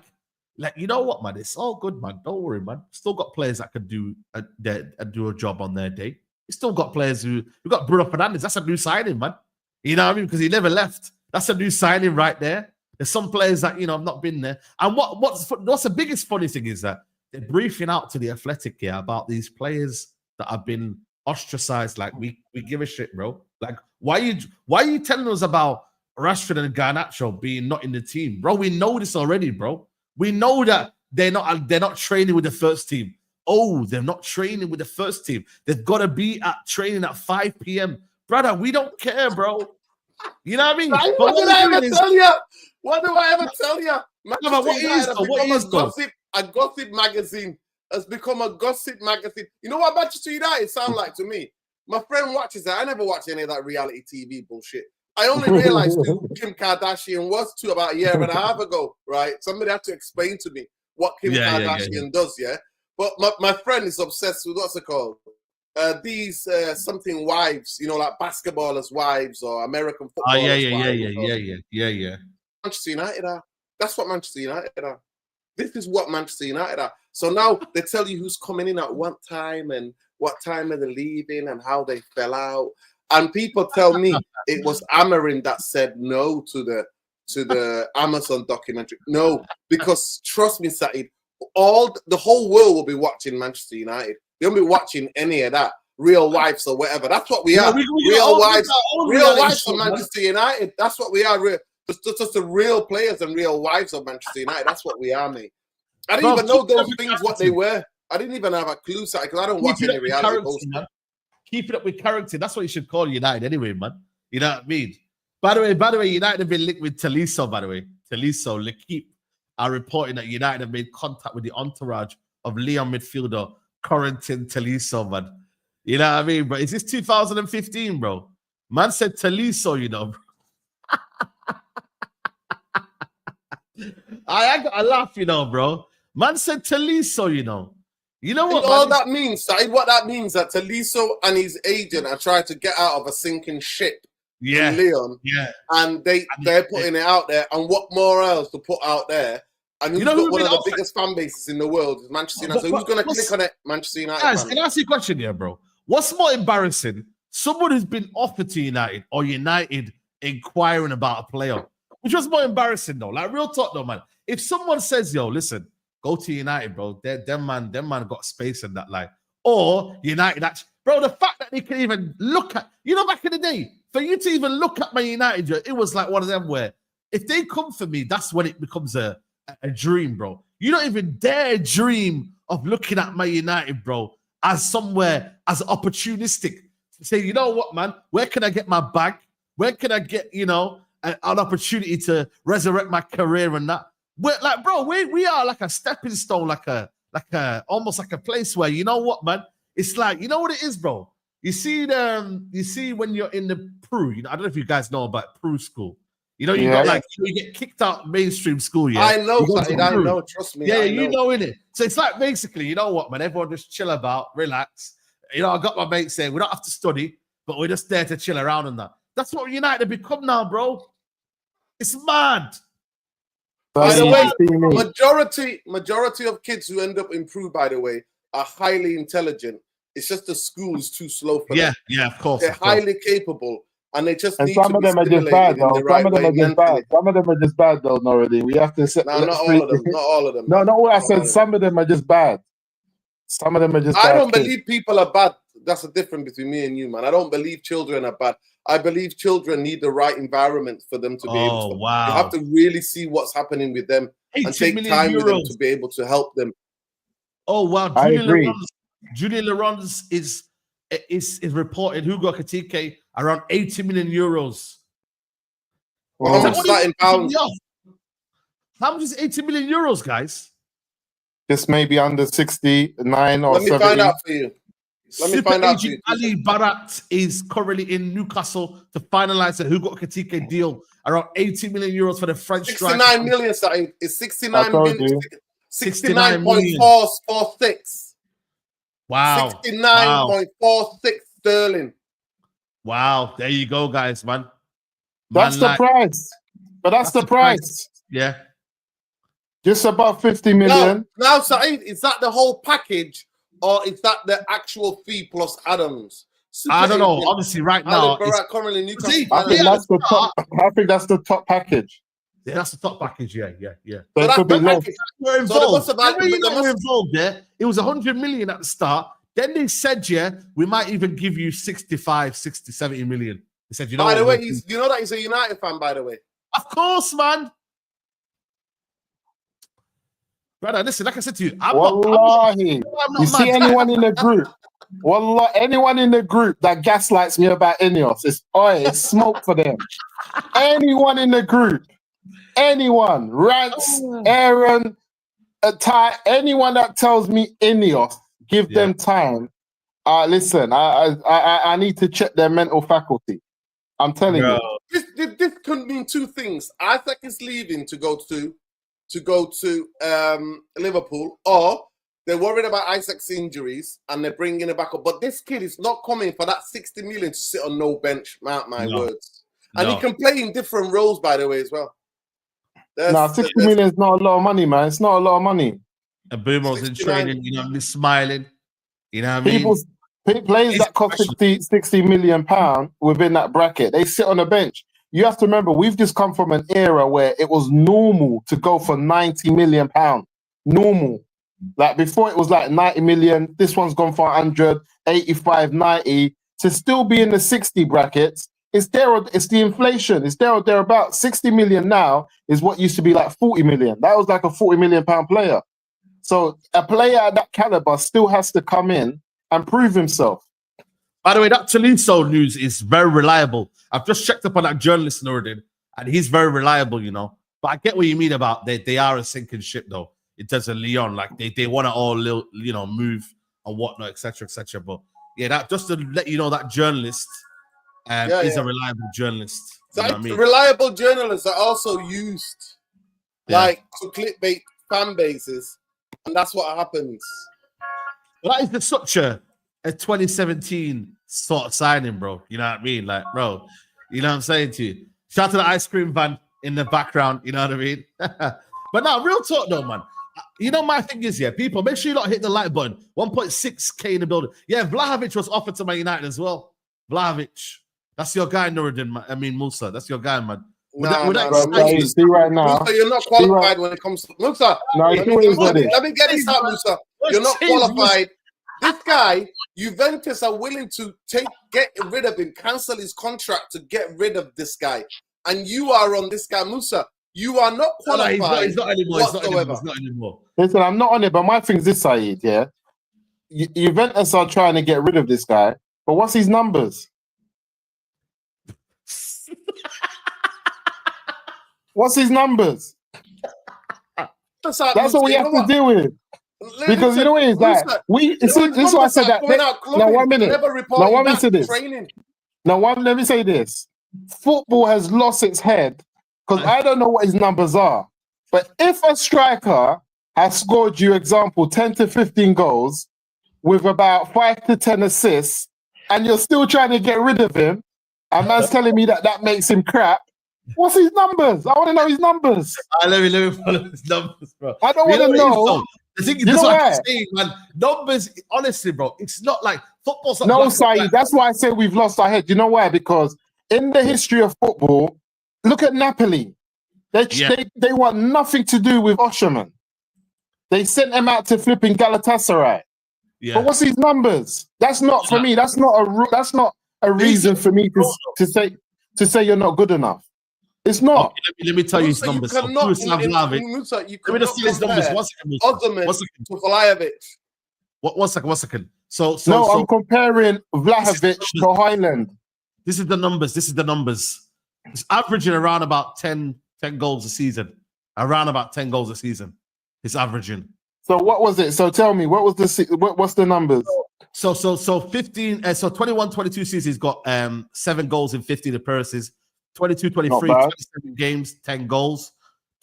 you know what, man, it's all good, man. Don't worry, man. Still got players that could do a job on their day. We still got players we've got Bruno Fernandes. That's a new signing, man. You know what I mean? Because he never left. That's a new signing right there. There's some players that have not been there. And what's the biggest funny thing is that they're briefing out to the Athletic here about these players that have been ostracized. Like we give a shit, bro. Like why are you telling us about Rashford and Garnacho being not in the team, bro? We know this already, bro. We know that they're not training with the first team. Oh, they're not training with the first team. They've got to be at training at 5 p.m. Brother, we don't care, bro. You know what I mean? What do I ever tell you? A gossip magazine has become a gossip magazine. You know what Manchester United sound like to me? My friend watches that. I never watched any of that reality TV bullshit. I only realized who Kim Kardashian was to about a year and a half ago, right? Somebody had to explain to me what Kim Kardashian does, yeah? But my friend is obsessed with, what's it called? These something wives, you know, like basketballers' wives or American footballers' wives. Yeah. Manchester United are. That's what Manchester United are. This is what Manchester United are. So now they tell you who's coming in at what time and what time are they leaving and how they fell out. And people tell me it was Amarin that said no to the Amazon documentary. No, because trust me, Saeed, the whole world will be watching Manchester United. They won't be watching any of that. Real wives or whatever. That's what we are. Real wives of Manchester United. That's what we are. Just the real players and real wives of Manchester United. That's what we are, mate. I didn't even know those things, what they were. I didn't even have a clue, because I don't watch any reality shows. Keep it up with character. That's what you should call United anyway, man. You know what I mean? By the way, United have been linked with Tolisso, by the way. Tolisso, L'Equipe are reporting that United have made contact with the entourage of Leon midfielder Corentin Tolisso, man. You know what I mean, bro? Is this 2015, bro? Man said Tolisso, you know, bro. I got a laugh, you know, bro. Man said Tolisso, you know. You know what? All that means, Saeed, what that means that Tolisso and his agent are trying to get out of a sinking ship in Leon. Yeah. And they're putting it out there. And what more else to put out there? And who's got one of the biggest fan bases in the world is Manchester United. So who's going to click on it? Manchester United. Guys, can I ask you a question here, bro? What's more embarrassing? Someone who's been offered to United or United inquiring about a player? Which was more embarrassing, though? Like, real talk, though, man. If someone says, yo, listen, go to United, bro. Them man got space in that, like. Or United, actually, bro, the fact that they can even look at, you know, back in the day, for you to even look at my United, it was like one of them where if they come for me, that's when it becomes a dream, bro. You don't even dare dream of looking at my United, bro, as somewhere as opportunistic. Say, you know what, man? Where can I get my bag? Where can I get, you know, an opportunity to resurrect my career and that? We're like, bro, we are like a stepping stone, like a almost like a place where, you know what, man? It's like, you know what it is, bro? You see when you're in the Peru, you know, I don't know if you guys know about Peru school. You know, you got like, you get kicked out mainstream school, yeah. I know, I know, trust me. Yeah, you know, innit? So it's like basically, you know what, man? Everyone just chill about, relax. You know, I got my mate saying we don't have to study, but we're just there to chill around and that. That's what United have become now, bro. It's mad. By the way, majority of kids who end up in Peru, by the way, are highly intelligent. It's just the school is too slow for them. Yeah, of course. They're highly capable, and they just need some to of be them are just bad, though. Some of them are just bad. Some of them are just bad, though. Already, we have to. No, not all of them. Not all of them. No, not what I said. Some of them are just bad. Some of them are just. I don't believe people are bad. That's the difference between me and you, man. I don't believe children are bad. I believe children need the right environment for them to be able to. Wow. You have to really see what's happening with them and take time with them to be able to help them. Oh wow, Julian Laurens is reported Hugo Ekitike around 80 million euros. How much is that in pounds? How much is 80 million euros, guys? Just maybe under 69 or 70. Let me find out for you. Super agent Ali Barat is currently in Newcastle to finalize the Hugo Ekitike deal. Around 80 million euros for the French 69 million, Saeed. It's 69.446. Wow. 69.46 sterling. Wow. There you go, guys, man. That's the price. But that's the price. Yeah. Just about 50 million. Now, Saeed, is that the whole package? Or is that the actual fee plus add-ons? I don't know. Obviously, right now, currently Newcastle. I think that's the top. I think that's the top package. Yeah, that's the top package. Yeah. So it could be less. We're involved. We're involved there. It was 100 million at the start. Then they said, we might even give you 65, 60, 70 million. They said, you know. By the way, you know that he's a United fan. By the way, of course, man. Brother, listen, like I said to you, Wallahi, you see anyone in the group? Wallah, anyone in the group that gaslights me about INEOS, it's smoke for them. Anyone in the group, anyone, Rance, Aaron, Ty, anyone that tells me INEOS, give them time. Listen, I need to check their mental faculty. I'm telling you. This could mean two things. Isaac is leaving to go to Liverpool, or they're worried about Isaac's injuries and they're bringing it back up. But this kid is not coming for that 60 million to sit on no bench. Mark my words. And he can play in different roles, by the way, as well. 60 million is not a lot of money, man. It's not a lot of money. And Mbeumo's in training, you know, he's smiling. You know what I mean? Players that cost 60 million pounds within that bracket, they sit on the bench. You have to remember, we've just come from an era where it was normal to go for 90 million pounds. Normal. Like before, it was like 90 million. This one's gone for 100, 85, 90. To still be in the 60 brackets, it's the inflation. It's there or thereabouts. 60 million now is what used to be like 40 million. That was like a 40 million pound player. So a player at that caliber still has to come in and prove himself. By the way, that Tolisso news is very reliable. I've just checked up on that journalist, Nordin, and he's very reliable, you know. But I get what you mean about they are a sinking ship, though. In terms of Lyon, like they want to all, you know, move and whatnot, etc., etc. But yeah, that just to let you know that journalist is a reliable journalist. So you know what I mean? Reliable journalists are also used like to clickbait fan bases, and that's what happens. Well, that is just such a 2017 sort of signing, bro. You know what I mean? Like, bro, you know what I'm saying to you? Shout out to the ice cream van in the background, you know what I mean? But now, real talk though, man. You know, my thing is, people, make sure you don't hit the like button. 1.6K in the building. Yeah, Vlahovic was offered to Man United as well. Vlahovic. That's your guy, Nuruddin. I mean, Musa. That's your guy, man. See right now. Musa, you're not qualified when it comes to Musa. Let me get this out, Musa. You're not qualified. This guy, Juventus are willing to get rid of him, cancel his contract to get rid of this guy. And you are on this guy, Musa. You are not qualified. He's not anymore. He's not anymore. Listen, I'm not on it, but my thing's this, Saeed, yeah? Juventus are trying to get rid of this guy, but what's his numbers? What's his numbers? That's what we have to deal with. Because you know what it is like this is why I said that. Now 1 minute. Now 1 minute to this. Now let me say this. Football has lost its head because I don't know what his numbers are. But if a striker has scored you, example, 10 to 15 goals with about 5 to 10 assists, and you're still trying to get rid of him, and man's telling me that makes him crap, what's his numbers? I want to know his numbers. Let me follow his numbers, bro. I don't want to know. The thing is, this is what I'm saying, man. Numbers, honestly, bro, it's not like football's not. No, Saeed, that's why I say we've lost our head. You know why? Because in the history of football, look at Napoli. They want nothing to do with Osherman. They sent him out to flipping Galatasaray. Yeah. But what's his numbers? That's not for me. That's not a reason for me to say you're not good enough. It's not. Okay, let me tell you his numbers. Let me just see his numbers. One second. To Vlahovic. One second. So I'm comparing Vlahovic to Highland. This is the numbers. It's averaging around about 10 goals a season. Around about 10 goals a season. It's averaging. So what was it? So tell me, what's the numbers? So 15. So 21-22 season, he's got 7 goals in 15 appearances. 22-23, 27 games, 10 goals.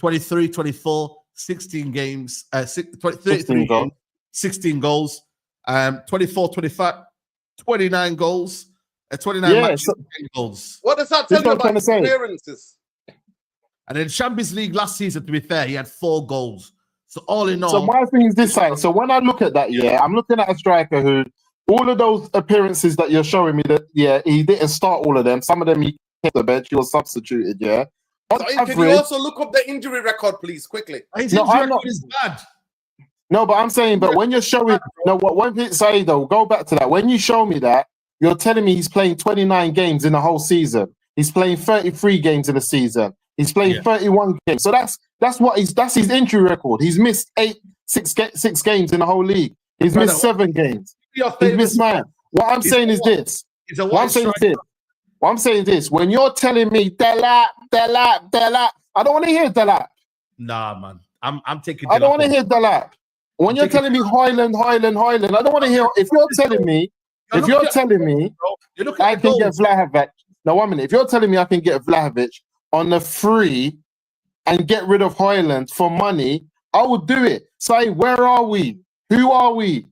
23-24, 16 games. 33 games, 16 goals. 24-25, 29 goals. 29 matches, 10 goals. What does that tell you about his appearances? And in Champions League last season, to be fair, he had 4 goals. So all in all. So my thing is this side. So when I look at that, I'm looking at a striker who, all of those appearances that you're showing me, that he didn't start all of them. Some of them he came to the bench, he was substituted. Can you also look up the injury record, please, quickly? His injury record is bad. No, but I'm saying, but when you're showing, what did it say though? Go back to that. When you show me that, you're telling me he's playing 29 games in the whole season. He's playing 33 games in a season. He's playing 31 games. So that's his injury record. He's missed 6 games in the whole league. He's missed 7 games. He's missed 9. What I'm saying is this. What I'm saying is this. When you're telling me Delap, I don't want to hear Delap. Nah, man. I'm taking. I don't want to hear Delap. When you're telling me Highland, I don't want to hear. If you're telling me If you're telling me I can get Vlahovic, now 1 minute. If you're telling me I can get Vlahovic on the free and get rid of Højlund for money, I would do it. Say, where are we? Who are we?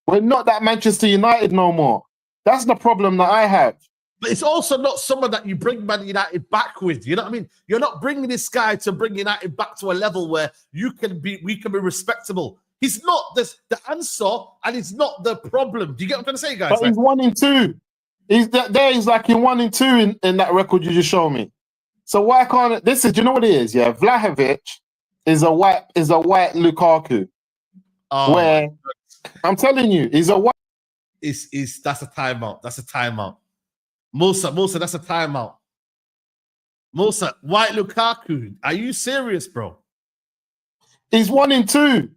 We're not that Manchester United no more. That's the problem that I have. But it's also not someone that you bring Man United back with. You know what I mean? You're not bringing this guy to bring United back to a level where we can be respectable. He's not the answer, and he's not the problem. Do you get what I'm trying to say, guys? But he's 1 in 2. He's like in 1 in 2 in that record you just showed me. So why can't it? This is, you know what it is? Yeah, Vlahovic is a white Lukaku. Oh, where I'm telling you, he's a white. That's a timeout. That's a timeout. Musa, that's a timeout. Musa, white Lukaku. Are you serious, bro? He's 1 in 2.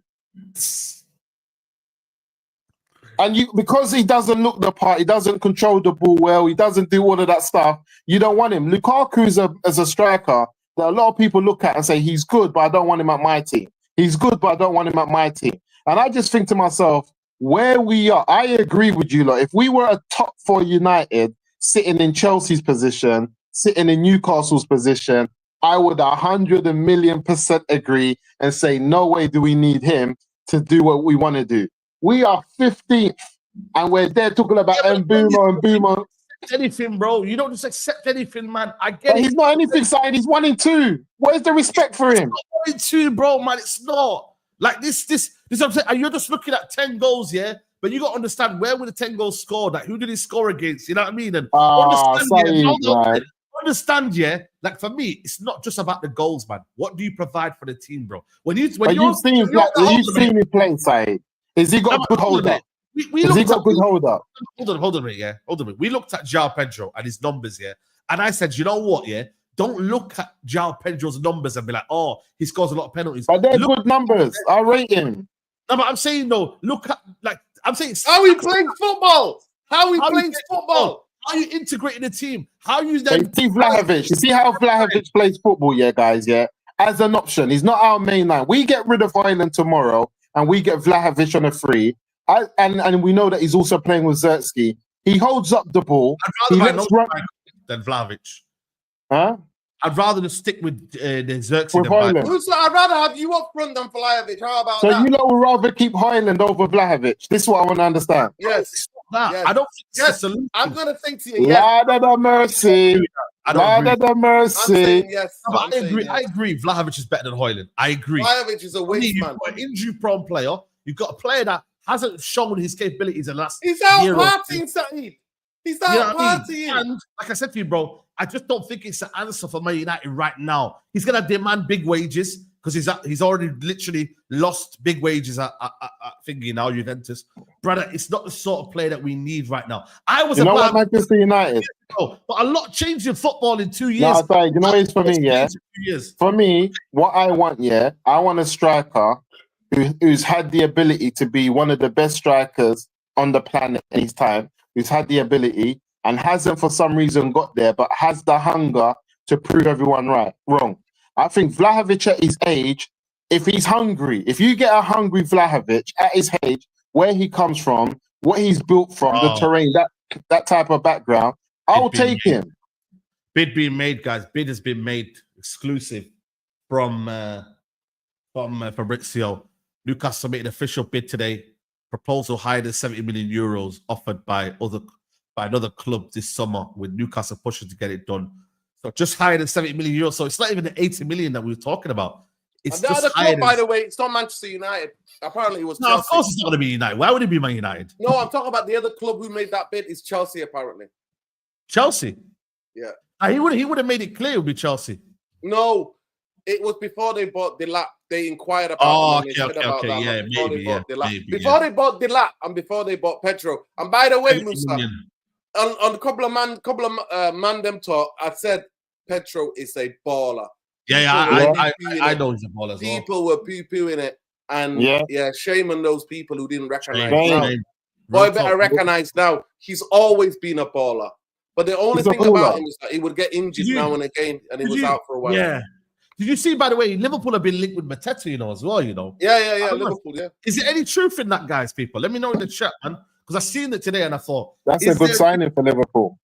And because he doesn't look the part, he doesn't control the ball well, he doesn't do all of that stuff, you don't want him. Lukaku is a striker that a lot of people look at and say, he's good, but I don't want him at my team. He's good, but I don't want him at my team. And I just think to myself, where we are, I agree with you, lot. If we were a top 4 United, sitting in Chelsea's position, sitting in Newcastle's position, I would 100,000,000% agree and say, no way do we need him to do what we want to do. We are 15th, and we're there talking about Mbeumo. Anything, bro. You don't just accept anything, man. I get it. He's not anything, Saeed. He's 1 in 2. Where's the respect for him? 1 in 2, bro, man. It's not. Like this what I'm saying. And you're just looking at 10 goals, yeah? But you got to understand, where were the 10 goals scored? Like, who did he score against? You know what I mean? And understand, yeah? Like, for me, it's not just about the goals, man. What do you provide for the team, bro? You've seen me play, Saeed. Has he got a good hold up? Has he got a good hold up? Hold on a minute, yeah? Hold on a minute. We looked at João Pedro and his numbers, yeah? And I said, you know what, yeah? Don't look at João Pedro's numbers and be like, oh, he scores a lot of penalties. But they're good numbers. I rate him. No, but I'm saying, no, look at, like, I'm saying, how are we playing football? How are we playing football? How are you integrating the team? How are you then? See Vlahovic. You see how Vlahovic plays football, yeah, guys, yeah? As an option. He's not our main line. We get rid of Højlund tomorrow and we get Vlahovic on a free. And we know that he's also playing with Zertsky. He holds up the ball. I'd rather than Vlahovic. Huh? I'd rather just stick with the Zertsky. I'd rather have you up front than Vlahovic. How about that? So you lot would rather keep Højlund over Vlahovic. This is what I want to understand. Yes. Yes. I don't think it's a solution. I'm going to think to you, yes. Lord of mercy. Lord of mercy. Yes. I agree. Vlahovic is better than Højlund. I agree. Vlahovic is a waste, man. You've got an injury-prone player. You've got a player that hasn't shown his capabilities in the last year. He's out partying, Saeed. He's out partying. And like I said to you, bro, I just don't think it's the answer for Man United right now. He's going to demand big wages because he's already literally lost big wages at thingy now, Juventus. Brother, it's not the sort of player that we need right now. What Manchester United? But a lot changed in football in 2 years. No, sorry, you know what it's for me, yeah? For me, what I want, yeah, I want a striker who's had the ability to be one of the best strikers on the planet in his time, who's had the ability and hasn't for some reason got there, but has the hunger to prove everyone wrong. I think Vlahovic at his age, if he's hungry, if you get a hungry Vlahovic at his age, where he comes from, what he's built from, the terrain, that type of background, I'll take him. Bid being made, guys. Bid has been made exclusive from Fabrizio. Newcastle made an official bid today. Proposal higher than 70 million euros offered by another club this summer, with Newcastle pushing to get it done. So just higher than 70 million euros. So it's not even the 80 million that we were talking about. It's and the just other club, by the way, it's not Manchester United. Apparently, it was Chelsea. Of course it's not going to be United. Why would it be Man United? No, I'm talking about the other club who made that bid is Chelsea, apparently. Chelsea? Yeah. He would have made it clear it would be Chelsea. No, it was before they bought the lap. They inquired about okay. Yeah, maybe. Before they bought the lap and before they bought Pedro. And by the way, Musa, on a couple of man them talk, I said Pedro is a baller. I know he's a baller as well. People were poo-pooing it. And shame on those people who didn't recognize. Boy, better recognize now. He's always been a baller. But the only thing about him is that he would get injured now and again, and he was out for a while. Yeah. Did you see, by the way, Liverpool have been linked with Mateta, as well, Yeah, Liverpool, yeah. Is there any truth in that, guys, people? Let me know in the chat, man. Because I seen it today and I thought that's a good signing for Liverpool.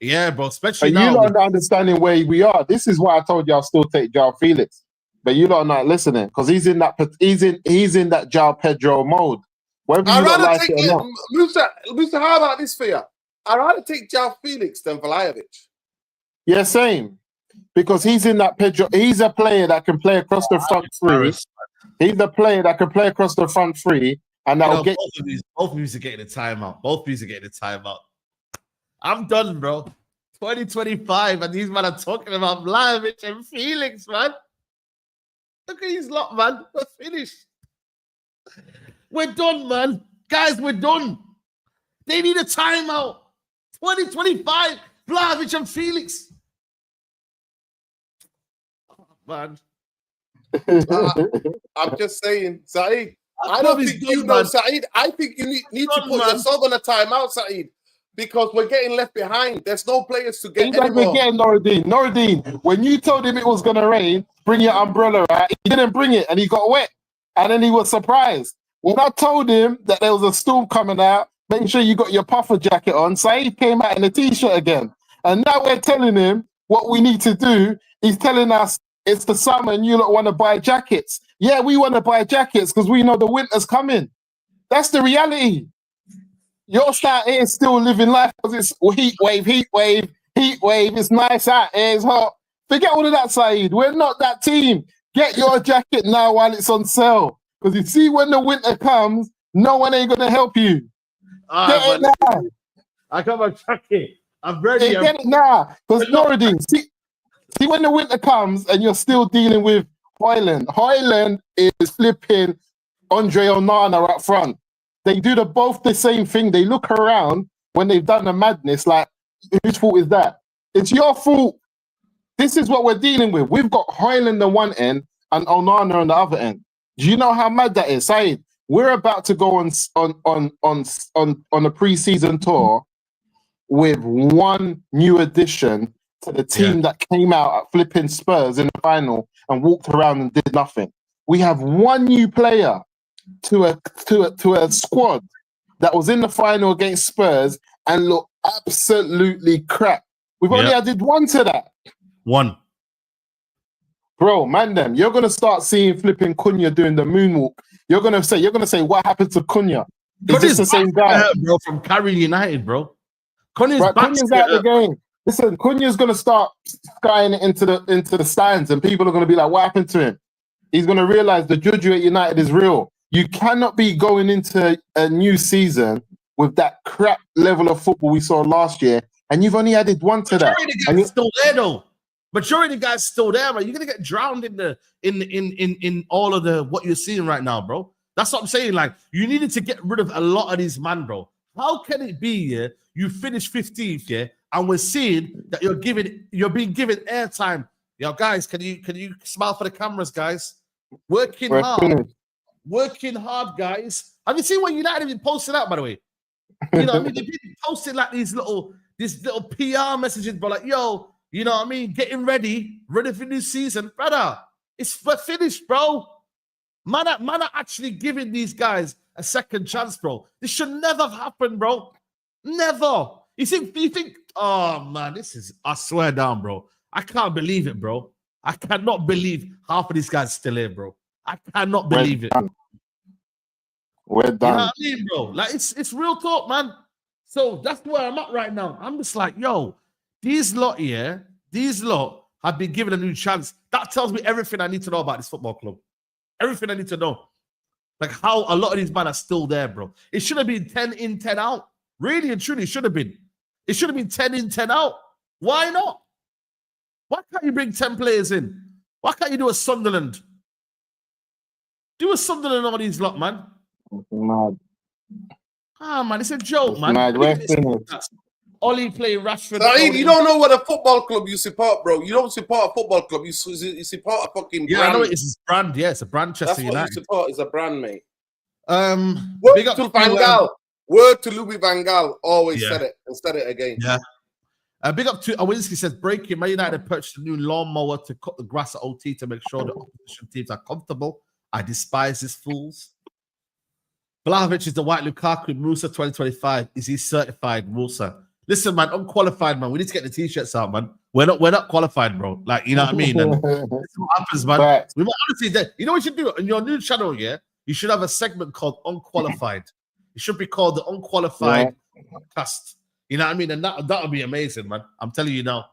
Yeah, bro. Especially but now. You lot not understanding where we are. This is why I told you I'll still take João Felix. But you lot are not listening because he's in that João Pedro mode. Whether you don't like it or not. Musa, how about this for you? I'd rather take João Felix than Vlahovic. Yeah, same. Because he's in that Pedro. He's a player that can play across the front three. He's a player that can play across the front three, and that'll get. Both of you are getting a timeout. Both of you are getting a timeout. I'm done, bro. 2025, and these men are talking about Vlahovic and Felix, man. Look at these lot, man. We're finished. We're done, man. Guys, we're done. They need a timeout. 2025, Vlahovic and Felix. Oh, man. I'm just saying, Saeed. I don't think you know, Saeed. I think you need to put yourself on a timeout, Saeed, because we're getting left behind. There's no players to get anymore. Again, Noradine, when you told him it was going to rain, bring your umbrella, right? He didn't bring it, and he got wet. And then he was surprised. When I told him that there was a storm coming out, make sure you got your puffer jacket on, Saeed came out in a T-shirt again. And now we're telling him what we need to do. He's telling us it's the summer and you don't want to buy jackets. Yeah, we want to buy jackets because we know the winter's coming. That's the reality. You're start here still living life because it's heat wave. It's nice out here, it's hot. Forget all of that, Saeed. We're not that team. Get your jacket now while it's on sale. Because you see, when the winter comes, no one ain't going to help you. Get it now. I got my jacket. I'm ready. Get it now. Because Noradine, see when the winter comes and you're still dealing with Hoyland. Hoyland is flipping Andre Onana up front. They do both the same thing. They look around when they've done the madness like, whose fault is that? It's your fault. This is what we're dealing with. We've got Hoyland on one end and Onana on the other end. Do you know how mad that is, Saeed? We're about to go on a pre-season tour with one new addition to the team that came out at flipping Spurs in the final and walked around and did nothing. We have one new player to a squad that was in the final against Spurs and looked absolutely crap. We've only added one to that. One. Bro, man, you're gonna start seeing flipping Cunha doing the moonwalk. You're gonna say, what happened to Cunha? Is this the same guy, bro? From carrying United, bro. Cunha's out the game. Listen, Cunha's gonna start skying it into the stands, and people are gonna be like, what happened to him? He's gonna realize the juju at United is real. You cannot be going into a new season with that crap level of football we saw last year, and you've only added one to that. And you're still there, though. Majority of the guys still there, man. You're gonna get drowned in all of the what you're seeing right now, bro. That's what I'm saying. Like, you needed to get rid of a lot of these man, bro. How can it be, you finish 15th, and we're seeing that you're being given airtime. Yo, guys, can you smile for the cameras, guys? Working hard, guys. Have you seen what United have been posting out, by the way? You know what I mean? They've been posting like these little PR messages, bro. Like, yo, you know what I mean? Getting ready for the new season. Brother, we're finished, bro. Man are actually giving these guys a second chance, bro. This should never have happened, bro. Never. You think, oh, man, I swear down, bro. I can't believe it, bro. I cannot believe half of these guys still here, bro. I cannot believe it. We're done. You know what I mean, bro? Like, it's real talk, man. So that's where I'm at right now. I'm just like, yo, these lot have been given a new chance. That tells me everything I need to know about this football club. Everything I need to know. Like how a lot of these men are still there, bro. It should have been 10 in, 10 out. Really and truly, it should have been. It should have been 10 in, 10 out. Why not? Why can't you bring 10 players in? Why can't you do a Sunderland? Do a Sunderland on these lot, man. Mad. Ah, man, it's a joke, man. Ollie playing Rashford. Saeed, you don't know what a football club you support, bro. You don't support a football club. You support a fucking brand. Yeah, I know it's his brand. Yeah, it's a brand. That's what you support is a brand, mate. Big up to Van Gaal. Word to Louis Van Gaal. Always said it and said it again. Yeah. Big up to Awinski says, breaking. Man United purchased a new lawnmower to cut the grass at OT to make sure the opposition teams are comfortable. I despise these fools. Vlahovic is the white Lukaku. Musa 2025. Is he certified, Musa? Listen, man, unqualified, man. We need to get the t-shirts out, man. We're not qualified, bro. Like, you know what I mean? And this is what happens, man. Right. We might honestly, you know what you should do on your new channel, yeah? You should have a segment called Unqualified. It should be called the Unqualified Podcast. You know what I mean? And that would be amazing, man. I'm telling you now.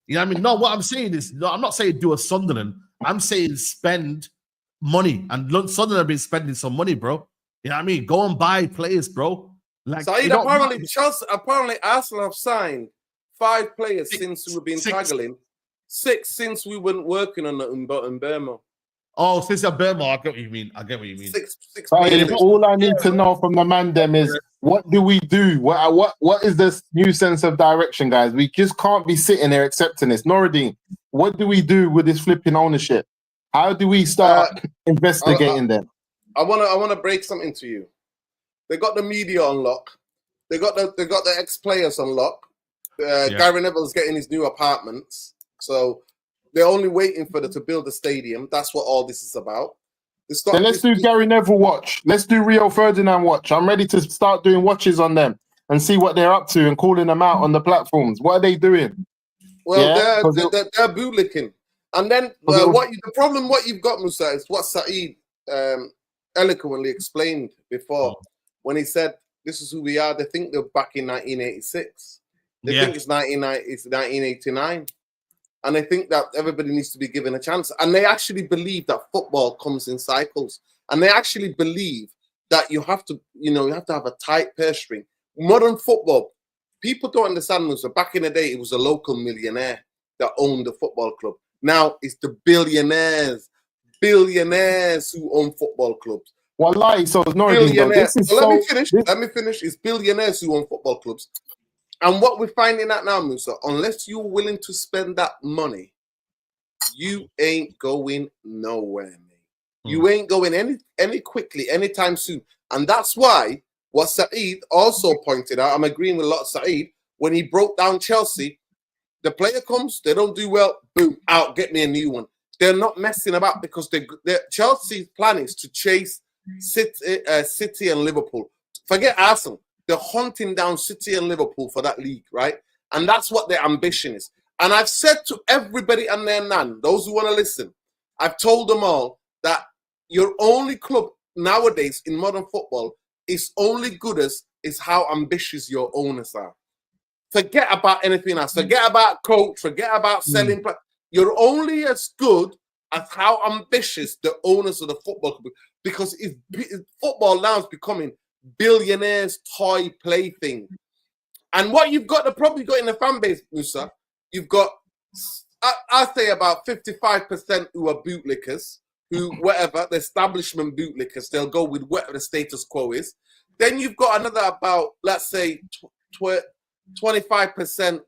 You know what I mean? No, what I'm saying is, no, I'm not saying do a Sunderland. I'm saying spend money. And Sunderland have been spending some money, bro. You know what I mean? Go and buy players, bro. Like, Saeed, apparently Arsenal have signed 5 players since we've been tackling. 6 since we weren't working on the Mbeumo. Oh, since Mbeumo, I get what you mean. 6 Saeed, all I need to know from the man them is, what do we do? What is this new sense of direction, guys? We just can't be sitting there accepting this. Noradine, what do we do with this flipping ownership? How do we start investigating them? I wanna break something to you. They got the media on lock. They got the ex-players on lock. Gary Neville's getting his new apartments, so they're only waiting for them to build a stadium. That's what all this is about. Then let's do Gary Neville watch. Let's do Rio Ferdinand watch. I'm ready to start doing watches on them and see what they're up to and calling them out on the platforms. What are they doing? Well, they're bootlicking. And then what you've got, Musa, is what Saeed eloquently explained before when he said, "This is who we are." They think they're back in 1986. They think it's 1989. And they think that everybody needs to be given a chance. And they actually believe that football comes in cycles. And they actually believe that you have to have a tight purse string. Modern football, people don't understand this. So back in the day, it was a local millionaire that owned the football club. Now it's the billionaires who own football clubs. Well, so it's not billionaires. Let me finish. It's billionaires who own football clubs. And what we're finding out now, Musa, unless you're willing to spend that money, you ain't going nowhere, mate. You ain't going any quickly, anytime soon. And that's why what Saeed also pointed out, I'm agreeing with a lot of Saeed, when he broke down Chelsea, the player comes, they don't do well, boom, out, get me a new one. They're not messing about because Chelsea's plan is to chase City and Liverpool. Forget Arsenal. They're hunting down City and Liverpool for that league, right? And that's what their ambition is. And I've said to everybody and their nan, those who want to listen, I've told them all that your only club nowadays in modern football is only good as is how ambitious your owners are. Forget about anything else. Forget about coach. Forget about selling. You're only as good as how ambitious the owners of the football club, because football now is becoming billionaires' toy plaything. And what you've got, the problem you've got in the fan base, Musa, you've got, I'll say about 55% who are bootlickers, who, whatever, the establishment bootlickers, they'll go with whatever the status quo is. Then you've got another about, let's say, 25%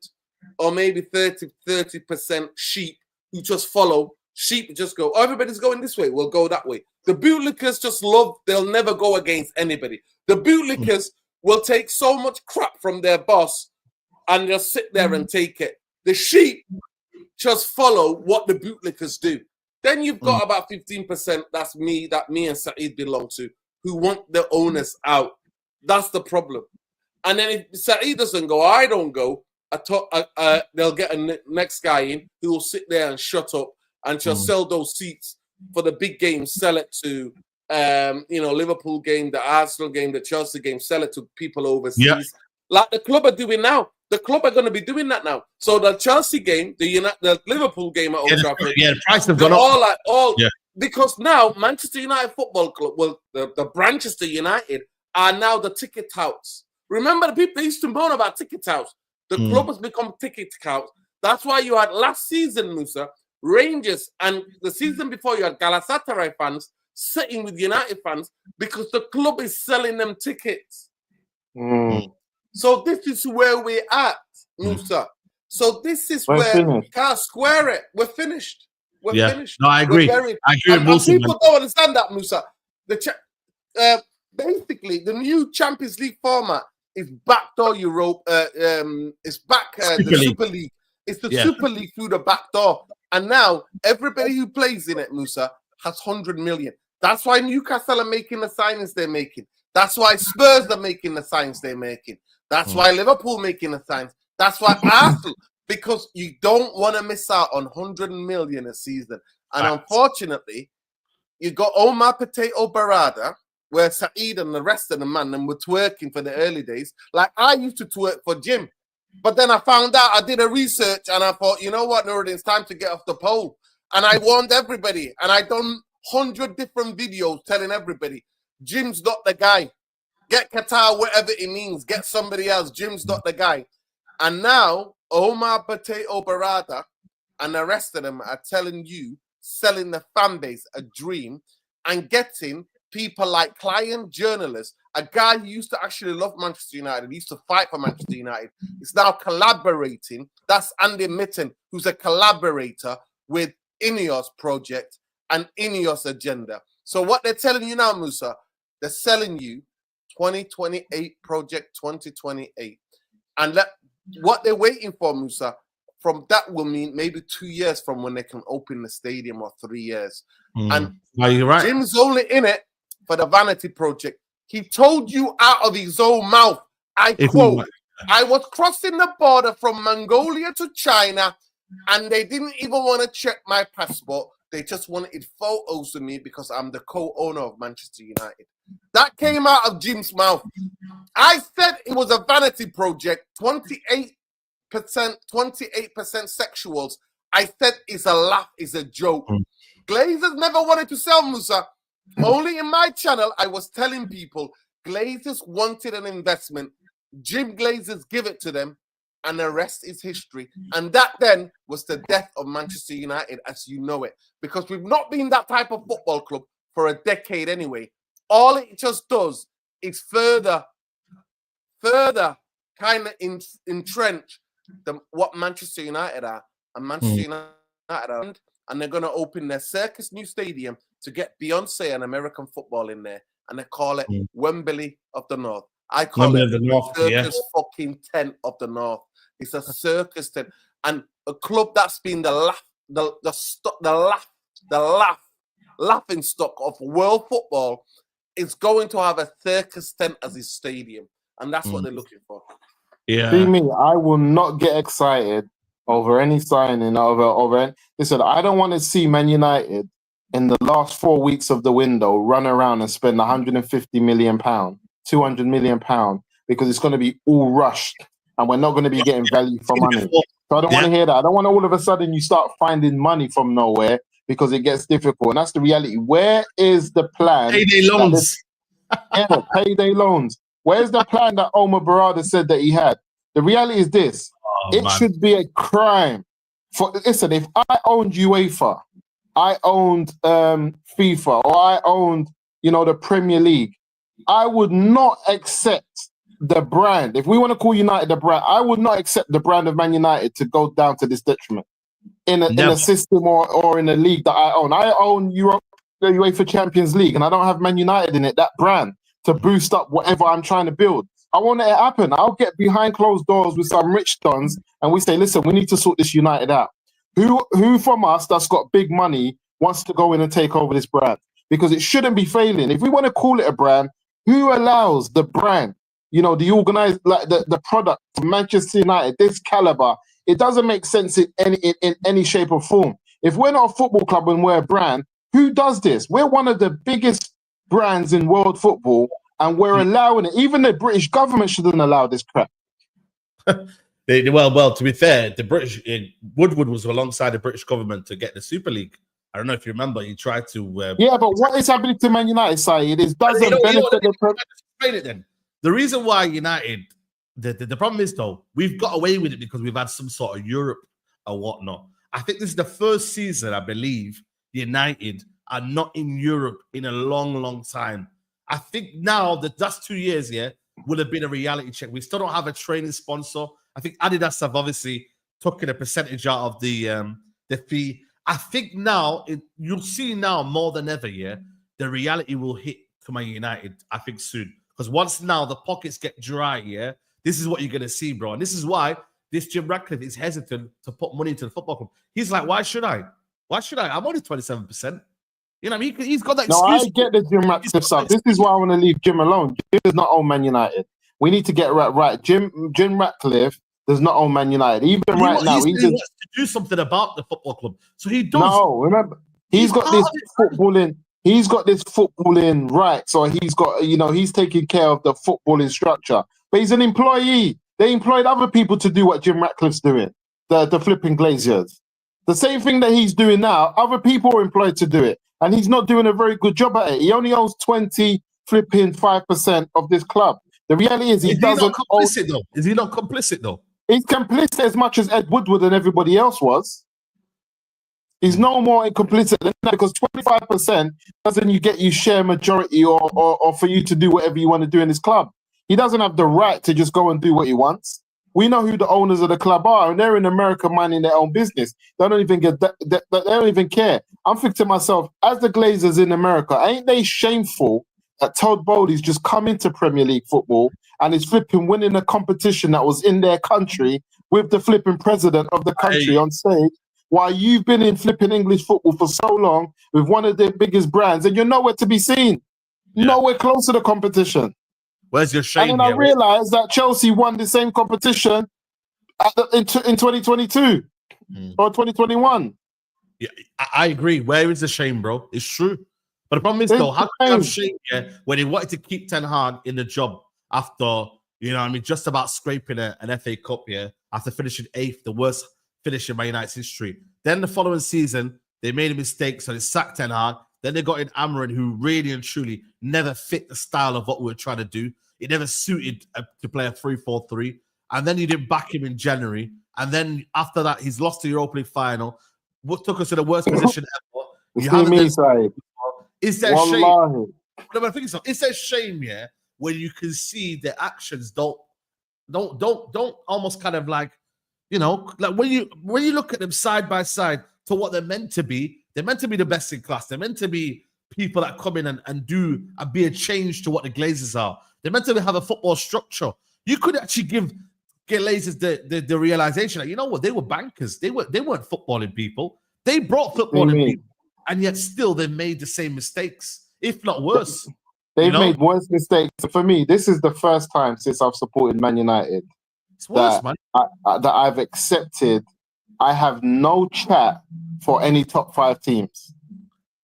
or maybe 30% sheep who just follow. Sheep just go, oh, everybody's going this way, we'll go that way. The bootlickers just love, they'll never go against anybody. The bootlickers will take so much crap from their boss and just sit there and take it. The sheep just follow what the bootlickers do. Then you've got about 15%, that's me, that me and Saeed belong to, who want the owners out. That's the problem. And then if Saeed doesn't go, I don't go, they'll get a next guy in who will sit there and shut up and just sell those seats for the big games, sell it to Liverpool game, the Arsenal game, the Chelsea game, sell it to people overseas. Like the club are doing now. The club are going to be doing that now. So the Chelsea game, the Liverpool game at Old Trafford, the price have gone up. Because now Manchester United Football Club, well, the Manchester United are now the ticket touts. Remember the people used to moan about ticket touts. The club has become ticket touts. That's why you had last season, Musa, Rangers, and the season before you had Galatasaray fans sitting with United fans because the club is selling them tickets. So this is where we're at, Musa. So this is where we can't square it. We're finished. We're finished. No, I agree. I agree with Musa, people don't understand that, Musa. Basically, the new Champions League format is backdoor Europe. It's back the Super League. It's the Super League through the back door. And now everybody who plays in it, Musa, has 100 million. That's why Newcastle are making the signings they're making. That's why Spurs are making the signs they're making. That's why Liverpool making the signs. That's why Arsenal, because you don't want to miss out on 100 million a season. And unfortunately, you got Omar Potato Barada, where Saeed and the rest of the them were twerking for the early days. Like I used to twerk for Jim. But then I found out, I did a research and I thought, you know what, Nuruddin, it's time to get off the pole. And I warned everybody. And I done 100 different videos telling everybody, Jim's not the guy. Get Qatar, whatever it means. Get somebody else. Jim's not the guy. And now, Omar Potato Barada and the rest of them are telling you, selling the fan base a dream and getting people like client journalists, a guy who used to actually love Manchester United, he used to fight for Manchester United, is now collaborating. That's Andy Mitten, who's a collaborator with INEOS project and INEOS agenda. So what they're telling you now, Musa, they're selling you 2028 project 2028. And what they're waiting for, Musa, from that will mean maybe 2 years from when they can open the stadium, or 3 years. And you're right. Jim's only in it for the vanity project. He told you out of his own mouth, I quote, I was crossing the border from Mongolia to China and they didn't even want to check my passport. They just wanted photos of me because I'm the co-owner of Manchester United. That came out of Jim's mouth. I said it was a vanity project, 28% sexuals. I said it's a laugh, it's a joke. Glazers never wanted to sell, Musa. Only in my channel, I was telling people Glazers wanted an investment. Jim Glazers give it to them, and the rest is history. And that then was the death of Manchester United as you know it. Because we've not been that type of football club for a decade anyway. All it just does is further kind of entrench what Manchester United are. And Manchester United are, and they're going to open their circus new stadium to get Beyonce and American football in there. And they call it Wembley of the North. I call it the circus fucking tent of the North. It's a circus tent. And a club that's been the laughing stock of world football is going to have a circus tent as its stadium. And that's what they're looking for. Yeah. See me, I will not get excited over any signing, over listen, I don't want to see Man United in the last 4 weeks of the window run around and spend £150 million, £200 million, because it's going to be all rushed and we're not going to be getting value for money. So I don't want to hear that. I don't want all of a sudden you start finding money from nowhere because it gets difficult. And that's the reality. Where is the plan? Payday loans. Payday loans. Where's the plan that Omar Barada said that he had? The reality is this. It should be a crime. Listen, if I owned UEFA, I owned FIFA, or I owned, the Premier League, I would not accept the brand. If we want to call United a brand, I would not accept the brand of Man United to go down to this detriment in a system or in a league that I own. I own the UEFA Champions League, and I don't have Man United in it, that brand, to boost up whatever I'm trying to build. I want it to happen. I'll get behind closed doors with some rich dons and we say, listen, we need to sort this United out. Who from us that's got big money wants to go in and take over this brand? Because it shouldn't be failing. If we want to call it a brand, who allows the brand, the organized, like the product from Manchester United, this caliber? It doesn't make sense in any shape or form. If we're not a football club and we're a brand, who does this? We're one of the biggest brands in world football, and we're allowing it. Even the British government shouldn't allow this crap. Well, to be fair, the British Woodward was alongside the British government to get the Super League. I don't know if you remember. He tried to. Yeah, but what is happening to Man United, Saeed? It doesn't benefit the. Explain it then. The reason why United, the problem is though, we've got away with it because we've had some sort of Europe or whatnot. I think this is the first season, I believe, United are not in Europe in a long, long time. I think now that that's 2 years, would have been a reality check. We still don't have a training sponsor. I think Adidas have obviously taken a percentage out of the fee. I think now you'll see now more than ever, the reality will hit to Man United, I think, soon. Because once now the pockets get dry, this is what you're gonna see, bro. And this is why this Jim Ratcliffe is hesitant to put money into the football club. He's like, why should I? Why should I? I'm only 27%. You know, he's got that No, excuse. I get the Jim Ratcliffe stuff. This is why I want to leave Jim alone. Jim does not own Man United. We need to get right. Jim Ratcliffe does not own Man United. Even right now, he wants to do something about the football club. So he does. No, remember, he's got this footballing. He's got this footballing right. So he's got, he's taking care of the footballing structure. But he's an employee. They employed other people to do what Jim Ratcliffe's doing. The flipping Glaziers. The same thing that he's doing now, other people are employed to do it. And he's not doing a very good job at it. He only owns 5% of this club. The reality is he doesn't. Not complicit, though? Is he not complicit though? He's complicit as much as Ed Woodward and everybody else was. He's no more complicit than that, because 25% doesn't get you share majority or for you to do whatever you want to do in this club. He doesn't have the right to just go and do what he wants. We know who the owners of the club are, and they're in America minding their own business. They don't even they don't even care. I'm thinking to myself, as the Glazers in America, ain't they shameful that Todd Bowley's just come into Premier League football and is flipping winning a competition that was in their country with the flipping president of the country on stage, while you've been in flipping English football for so long with one of their biggest brands, and you're nowhere to be seen, nowhere close to the competition. Where's your shame? And then I realized that Chelsea won the same competition in 2022 or 2021. Yeah, I agree. Where is the shame, bro? It's true. But the problem is, though, how can you have shame when he wanted to keep Ten Hag in the job after, just about scraping an FA Cup, after finishing 8th, the worst finish in Man United's history. Then the following season, they made a mistake, so they sacked Ten Hag. Then they got in Amarin, who really and truly never fit the style of what we were trying to do. It never suited to play a 3-4-3. And then you didn't back him in January. And then after that, he's lost the Europa League final. What took us to the worst position ever. Is there shame? No, but I think so. It's a shame, when you can see their actions don't almost kind of like, like when you look at them side by side to what they're meant to be. They're meant to be the best in class. They're meant to be people that come in and be a change to what the Glazers are. They're meant to have a football structure. You could actually give Glazers the realization that, you know what, they were bankers. They weren't footballing people. They brought footballing people, and yet still they made the same mistakes, if not worse. They've made worse mistakes. For me, this is the first time since I've supported Man United it's worse, man. that I've accepted I have no chat for any top 5 teams.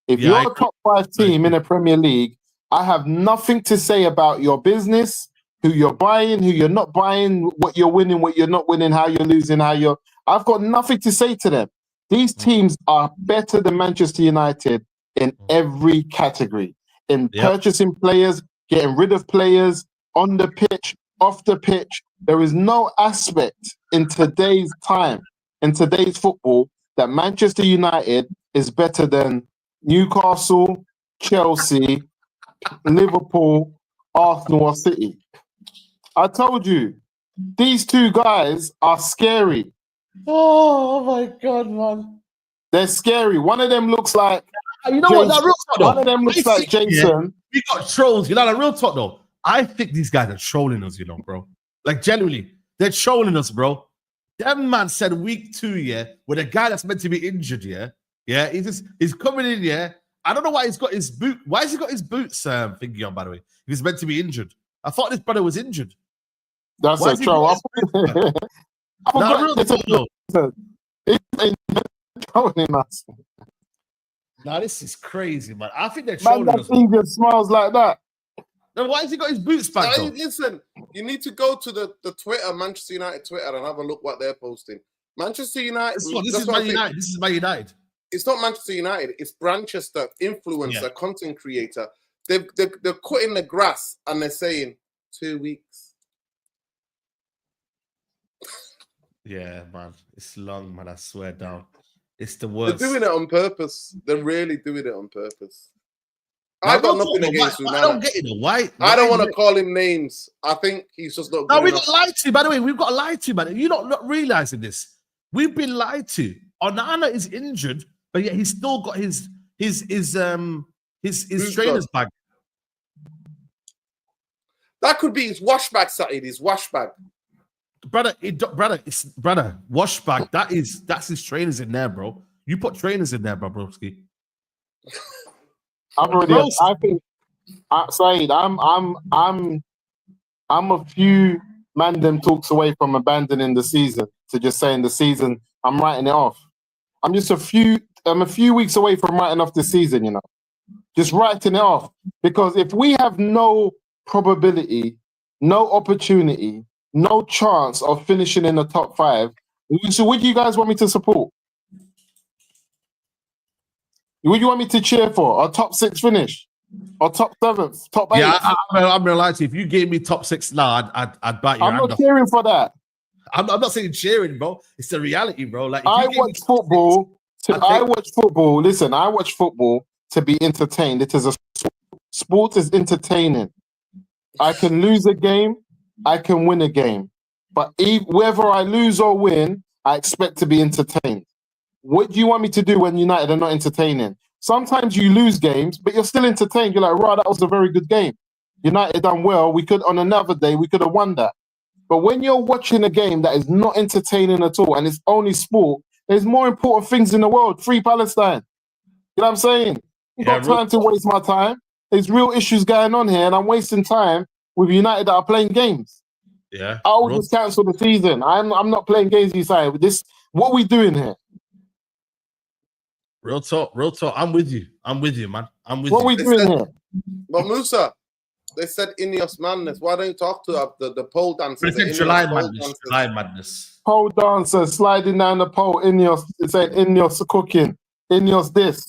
If you're a top 5 team in a Premier League, I have nothing to say about your business, who you're buying, who you're not buying, what you're winning, what you're not winning, how you're losing, I've got nothing to say to them. These teams are better than Manchester United in every category. In purchasing players, getting rid of players, on the pitch, off the pitch. There is no aspect in today's time, in today's football, that Manchester United is better than Newcastle, Chelsea, Liverpool, Arsenal, or City. I told you, these two guys are scary. Oh my God, man. They're scary. One of them looks like Jason. What? That real talk, though. One of them looks like Jason. We got trolls. The real talk, though. I think these guys are trolling us, bro. Like, genuinely, they're trolling us, bro. That man said week 2, with a guy that's meant to be injured, he's coming in, I don't know why he's got his boot. Why has he got his boots thingy on, by the way? He's meant to be injured. I thought this brother was injured. That's a troll. Now this is crazy, man. I think they're trolling us. That just smiles like that. Then why has he got his boots back? Listen, you need to go to the Twitter, Manchester United Twitter, and have a look what they're posting. Manchester United. This is Man United. This is Man United. It's not Manchester United. It's Branchester, influencer, content creator. They're cutting the grass and they're saying 2 weeks. Yeah, man. It's long, man. I swear down. It's the worst. They're doing it on purpose. They're really doing it on purpose. I've got nothing against Onana. I don't get it. Why? I don't want to call him names. I think he's just not good No, we enough. got lied to. By the way, we've got lied to, man. You're not realizing this. We've been lied to. Onana is injured, but yet he's still got his trainer's bag. That could be his wash bag, Saeed. His wash bag. Brother, wash bag. That's his trainers in there, bro. You put trainers in there, bro, broski. I've already. I think, Saeed, I'm a few them talks away from abandoning the season to just saying the season. I'm writing it off. I'm a few weeks away from writing off the season. You know, just writing it off, because if we have no probability, no opportunity, no chance of finishing in the top 5, so would you guys want me to support? Would you want me to cheer for a top 6 finish, or top 7th, top 8? Yeah, I'm gonna lie to you. If you gave me top 6 now, I'd bite your hand off. I'm not cheering for that. I'm not saying cheering, bro. It's the reality, bro. Like, I watch football. I watch football. Listen, I watch football to be entertained. It is a sport. Is entertaining. I can lose a game, I can win a game, but whether I lose or win, I expect to be entertained. What do you want me to do when United are not entertaining? Sometimes you lose games, but you're still entertained. You're like, right, that was a very good game. United done well. We could, on another day, we could have won that. But when you're watching a game that is not entertaining at all and it's only sport, there's more important things in the world. Free Palestine. You know what I'm saying? I've got time to waste my time. There's real issues going on here, and I'm wasting time with United that are playing games. Yeah. I will just cancel the season. I'm not playing games with you. This, what are we doing here? Real talk. I'm with you, man. What are we doing here? But Musa, they said INEOS madness. Why don't you talk to the pole dancers? They said July madness. Pole dancers sliding down the pole. INEOS, it said INEOS cooking. INEOS this.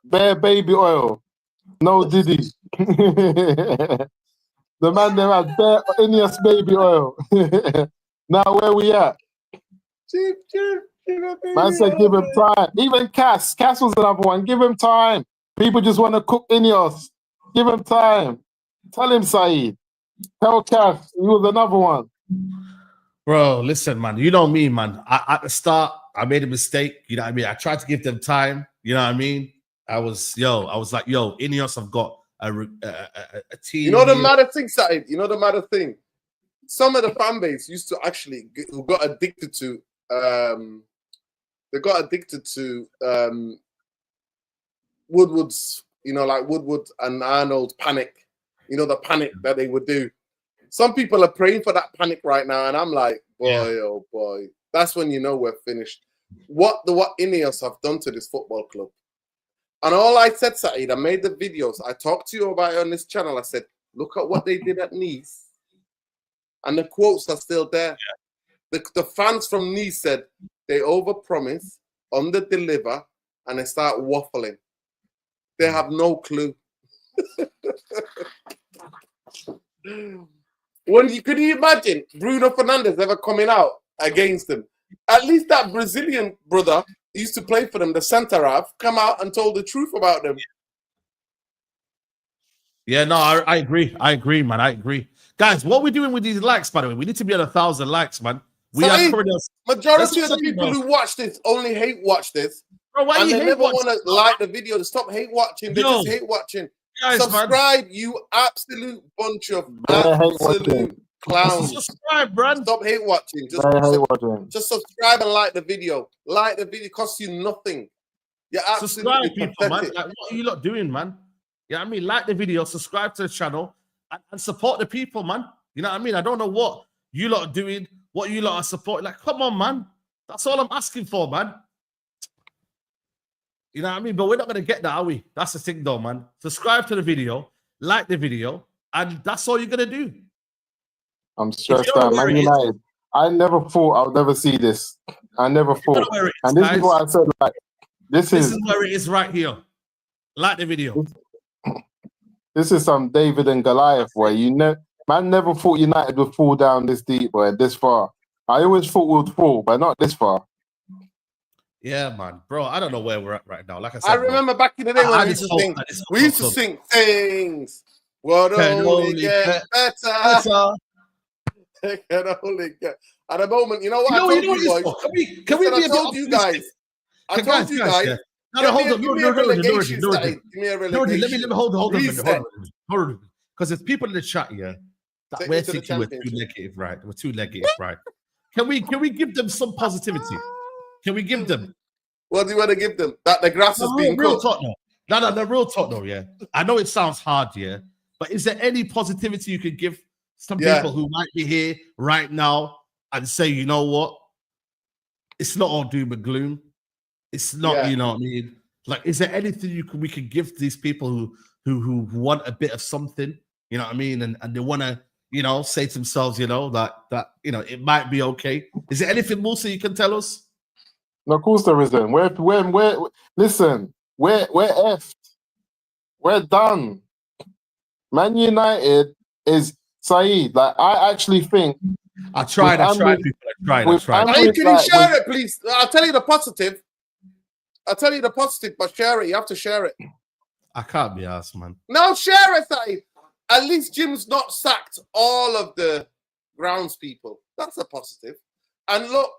Bare baby oil. No Diddy. The man there had bare INEOS baby oil. Now where we at? Man said give him time. Even Cass was another one. Give him time. People just want to cook INEOS. Give him time. Tell him, Saeed. Tell Cass he was another one. Bro, listen, man. You know me, man. At the start, I made a mistake. You know what I mean? I tried to give them time. You know what I mean? I was like, INEOS have got a team. You know the matter thing, Saeed? You know the matter thing? Some of the fan base used to actually who got addicted to Woodward's, you know, like Woodward and Arnold's panic, you know, the panic that they would do. Some people are praying for that panic right now, and I'm like, oh boy, that's when you know we're finished. What INEOS have done to this football club. And all I said, Saeed, I made the videos. I talked to you about it on this channel. I said, look at what they did at Nice. And the quotes are still there. Yeah. The fans from Nice said they overpromise, underdeliver, and they start waffling. They have no clue. Could you imagine Bruno Fernandes ever coming out against them? At least that Brazilian brother used to play for them, the centre half, come out and told the truth about them. Yeah, no, I agree. I agree, man. I agree. Guys, what are we doing with these likes, by the way? We need to be at 1,000 likes, man. Majority of the people who watch this only hate watch this. Bro, why and you they never want to like the video. Stop hate watching. They just hate watching. Guys, subscribe, man. You absolute bunch of absolute clowns. Subscribe, bro. Stop hate watching. Just subscribe and like the video. Like the video. It costs you nothing. You're absolutely people, man. Like, what are you lot doing, man? You know what I mean? Like the video, subscribe to the channel, and support the people, man. You know what I mean? I don't know what you lot are doing, what you lot are supporting. Like, come on, man. That's all I'm asking for, man. You know what I mean? But we're not going to get that, are we? That's the thing, though, man. Subscribe to the video, like the video, and that's all you're going to do. I'm stressed out, Man United. I never thought I would never see this. I never thought. And this is what I said, like, this is where it is right here. Like the video. This is some David and Goliath way. Man never thought United would fall down this deep, boy, this far. I always thought we would fall, but not this far. Yeah, man, bro. I don't know where we're at right now. Like I said, I remember back in the day when we used to sing things. What only get better. Can only get. At the moment, you know what? I told you boys. Can we be I told you guys. I told you guys. No, hold on. Give me a relegation. Give me a relegation. Let me hold on. Because there's people in the chat here that we're thinking we're too negative, right? We're too negative, right? Can we give them some positivity? Can we give them What do you want to give them? That the grass has been real cut. talk, no. No, the real talk, though, yeah. I know it sounds hard, yeah, but is there any positivity you could give some people who might be here right now and say, you know what? It's not all doom and gloom. It's not, you know what I mean? Like, is there anything we could give to these people who want a bit of something? You know what I mean? And they want to, you know, say to themselves, you know, that you know, it might be okay. Is there anything more so you can tell us? No, of course there isn't. Listen, we're effed. We're done. Man United is Saeed. Like, I actually think I tried. How can you share it, please? I'll tell you the positive. But share it. You have to share it. I can't be asked, man. No, share it, Saeed. At least Jim's not sacked all of the grounds people. That's a positive. And look,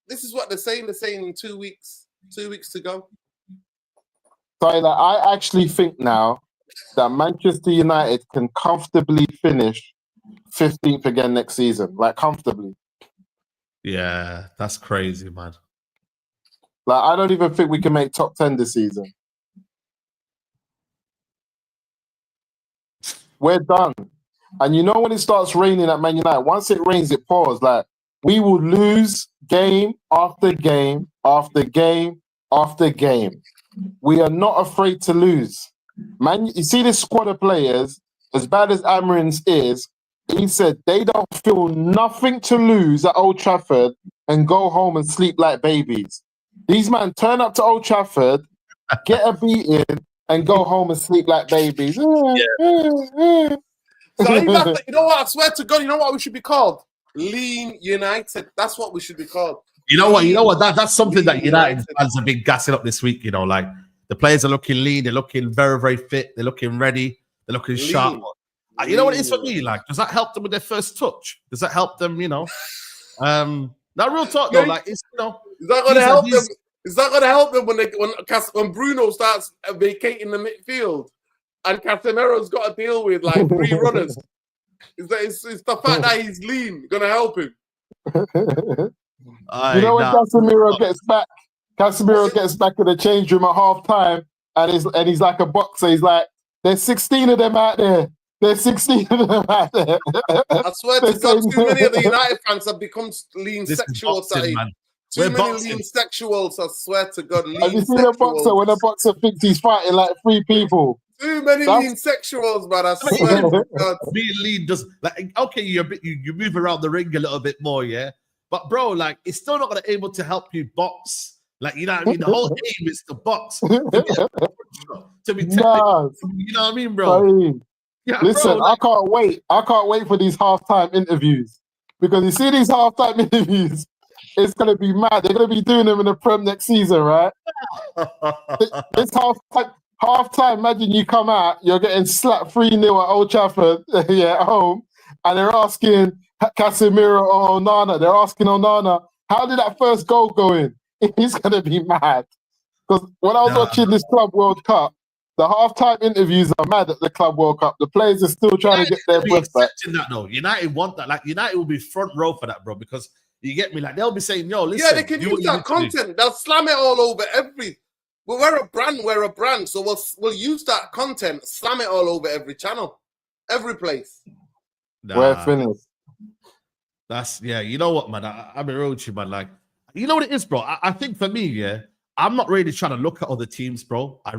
this is what they're saying. They're saying in 2 weeks. 2 weeks to go. So I actually think now that Manchester United can comfortably finish 15th again next season. Like, comfortably. Yeah, that's crazy, man. Like, I don't even think we can make top 10 this season. We're done. And you know when it starts raining at Man United, once it rains, it pours. Like, we will lose game after game after game after game. We are not afraid to lose. Man, you see this squad of players, as bad as Amarin's is, he said they don't feel nothing to lose at Old Trafford and go home and sleep like babies. These men turn up to Old Trafford, get a beating, and go home and sleep like babies. So you know what? I swear to God, you know what we should be called? Lean United. That's what we should be called. You know what? That's something that United fans have been gassing up this week. You know, like the players are looking lean. They're looking very, very fit. They're looking ready. They're looking sharp. You know what it is for me? Like, does that help them with their first touch? Does that help them? You know, now real talk though. Like, it's, you know, is that going to help them? Is that going to help them when Bruno starts vacating the midfield and Casemiro's got to deal with like 3 runners? Is the fact that he's lean going to help him? You know when Casemiro gets back? Casemiro gets back in the change room at half time, and he's like a boxer. He's like, "There's 16 of them out there. There's 16 of them out there." I swear to God, too many of the United fans have become lean sexuals. Too many lean sexuals. I swear to God, lean. Have you seen a boxer when a boxer thinks he's fighting like 3 people? Too many lean sexuals, man. I swear to God. Being lean does, like, okay, you move around the ring a little bit more, yeah. But bro, like, it's still not gonna able to help you box. Like, you know what I mean? The whole aim is to box. To be technical. You know what I mean, bro? Yeah, listen, bro, like, I can't wait for these halftime interviews. Because you see these halftime interviews, it's gonna be mad. They're gonna be doing them in the Prem next season, right? This halftime, imagine you come out, you're getting slapped 3-0 at Old Trafford, yeah, at home, and they're asking Casemiro or Onana, they're asking Onana, how did that first goal go in? He's going to be mad. Because when I was watching this Club World Cup, the halftime interviews are mad at the Club World Cup. The players are still trying to get their breath back. That, though. United want that. Like, United will be front row for that, bro, because you get me? Like, they'll be saying, yo, listen. Yeah, they can use that content. They'll slam it all over every... Well, we're a brand, so we'll use that content, slam it all over every channel, every place. We're finished. That's, yeah, you know what, man? I'm a real with you, man. Like, you know what it is, bro? I think for me, yeah, I'm not really trying to look at other teams, bro. I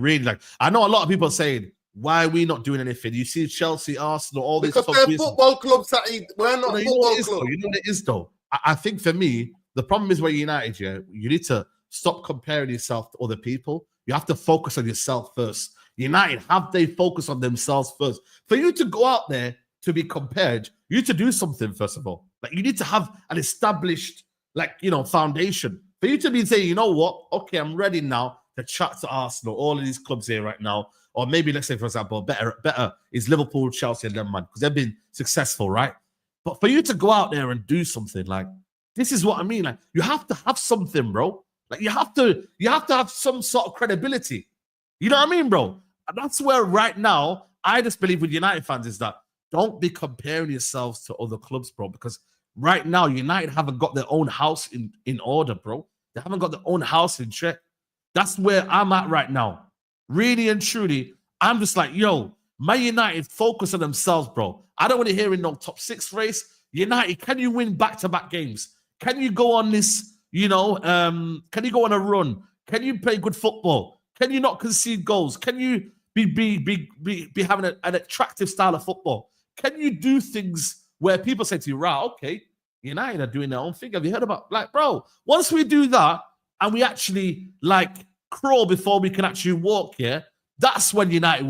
know a lot of people are saying, why are we not doing anything? You see Chelsea, Arsenal, all these... Because they're football clubs, we're not football clubs. You know what it is, though? I think for me, the problem is where United, yeah, you need to stop comparing yourself to other people. You have to focus on yourself first. United, have they focus on themselves first? For you to go out there to be compared, you need to do something, first of all. Like, you need to have an established, like, you know, foundation. For you to be saying, you know what? Okay, I'm ready now to chat to Arsenal, all of these clubs here right now. Or maybe, let's say, for example, better is Liverpool, Chelsea, and them, man, because they've been successful, right? But for you to go out there and do something, like, this is what I mean. Like, you have to have something, bro. Like, you have to have some sort of credibility. You know what I mean, bro? And that's where right now, I just believe with United fans is that don't be comparing yourselves to other clubs, bro, because right now, United haven't got their own house in order, bro. They haven't got their own house in check. That's where I'm at right now. Really and truly, I'm just like, yo, Man United focus on themselves, bro. I don't want to hear in no top 6 race. United, can you win back-to-back games? Can you go on this, can you go on a run? Can you play good football? Can you not concede goals? Can you be having an attractive style of football? Can you do things where people say to you, right, okay, United are doing their own thing. Have you heard about, like, bro, once we do that and we actually, like, crawl before we can actually walk, yeah, that's when United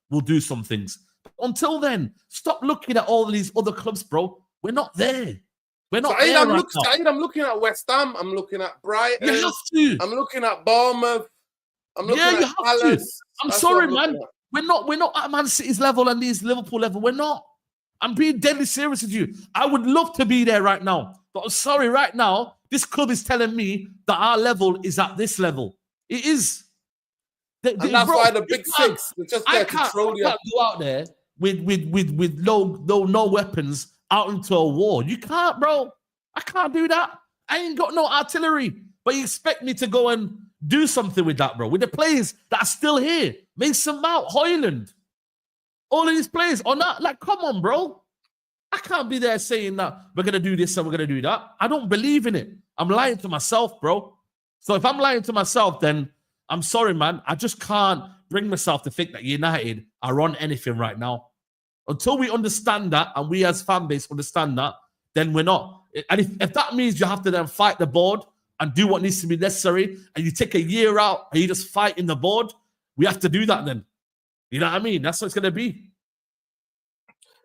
will do some things. Until then, stop looking at all of these other clubs, bro. We're not there. We're not there I'm looking at West Ham. I'm looking at Brighton. You have to. I'm looking at Bournemouth. I'm looking you at have Palace. to. I'm sorry, man. We're not at Man City's level and these Liverpool level. We're not. I'm being deadly serious with you. I would love to be there right now. But I'm sorry, right now, this club is telling me that our level is at this level. It is. And that's why the big six are just there to troll you. I can't go out there with no weapons out into a war. You can't, bro. I can't do that. I ain't got no artillery. But you expect me to go and do something with that, bro. With the players that are still here. Mason Mount, Hoyland. All of these players are not. Like, come on, bro. I can't be there saying that we're going to do this and we're going to do that. I don't believe in it. I'm lying to myself, bro. So if I'm lying to myself, then I'm sorry, man. I just can't bring myself to think that United are on anything right now. Until we understand that, and we as fan base understand that, then we're not. And if that means you have to then fight the board and do what needs to be necessary, and you take a year out and you just fight in the board, we have to do that then. You know what I mean? That's what it's going to be.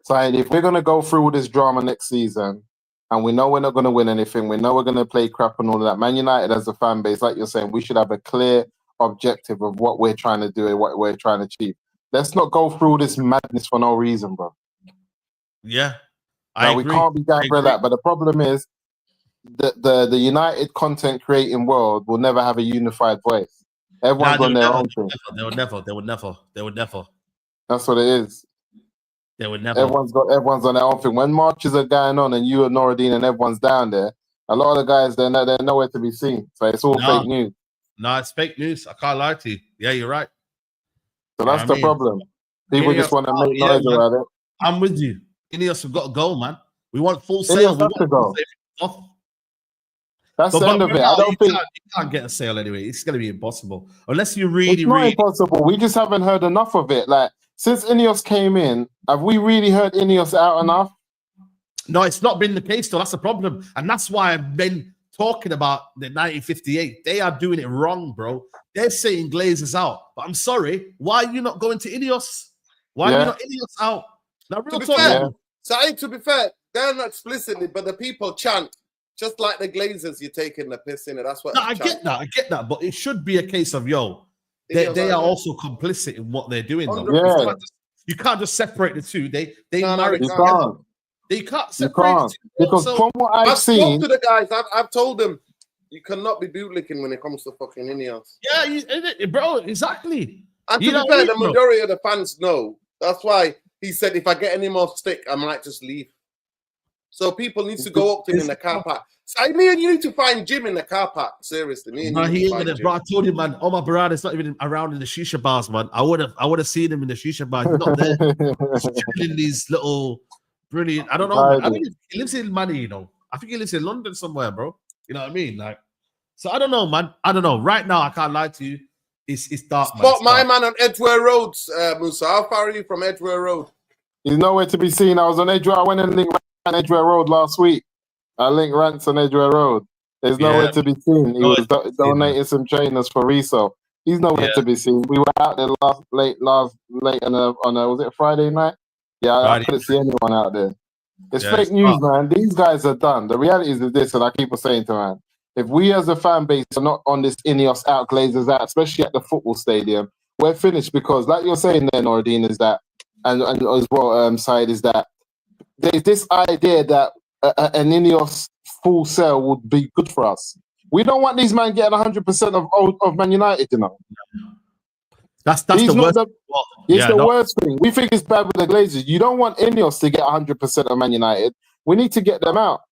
So if we're going to go through all this drama next season, and we know we're not going to win anything, we know we're going to play crap and all of that, Man United as a fan base, like you're saying, we should have a clear objective of what we're trying to do and what we're trying to achieve. Let's not go through all this madness for no reason, bro. Yeah, we can't be going for that. But the problem is the United content creating world will never have a unified voice. Everyone's on their own thing. They would never. That's what it is. They would never. Everyone's on their own thing. When marches are going on and you and Noradine and everyone's down there, a lot of the guys they're nowhere to be seen. So it's all fake news. No, it's fake news. I can't lie to you. Yeah, you're right. So that's the problem. People just want to make noise about it. I'm with you. INEOS have got to go, man. We want full sale. We want to go. That's the end of it. I don't think you can't get a sale anyway. It's going to be impossible unless you really. It's not impossible. We just haven't heard enough of it. Like since INEOS came in, have we really heard INEOS out enough? No, it's not been the case. Though that's the problem, and that's why I've been talking about the 1958. They are doing it wrong, bro. They're saying Glazers out, but I'm sorry. Why are you not going to INEOS? Why are you not INEOS out? Now, real talk. So, to be fair, they're not explicitly, but the people chant. Just like the Glazers, you're taking the piss in it. That's what. No, I get that, but it should be a case of they are also complicit in what they're doing. Though. Yeah. You can't just separate the two. They marry together. You can't separate the two. Because from what I've seen, to the guys, I've told them you cannot be bootlicking when it comes to fucking INEOS. Yeah, bro, exactly. And to be fair, the majority of the fans know. That's why he said, if I get any more stick, I might just leave. So people need to go up to him in the car park. So me and you need to find Jim in the car park. Seriously, me and you. He ain't bro. I told you, man. Oh my brother, it's not even around in the shisha bars, man. I would have seen him in the shisha bar. He's not there. In these little brilliant. I don't know. I mean, he lives in Money, you know. I think he lives in London somewhere, bro. You know what I mean? Like, so I don't know, man. I don't know. Right now, I can't lie to you. It's dark, man. Spot my man on Edgware Road, Musa. How far are you from Edgware Road? He's nowhere to be seen. I was on Edgware. I went and linked on Edgware Road last week. I linked rants on Edgware Road. There's nowhere to be seen. He was donating some trainers for resale. He's nowhere to be seen. We were out there late on a was it a Friday night? Yeah, I couldn't see anyone out there. It's fake news, man. These guys are done. The reality is this, and I keep on saying to man, if we as a fan base are not on this INEOS out, Glazers out, especially at the football stadium, we're finished because, like you're saying there, Noradine, is that, and as well, Saeed, is that there's this idea that an INEOS full sale would be good for us. We don't want these men getting 100% of Man United, you know. That's the worst. It's the worst thing. We think it's bad with the Glazers. You don't want INEOS to get 100% of Man United. We need to get them out.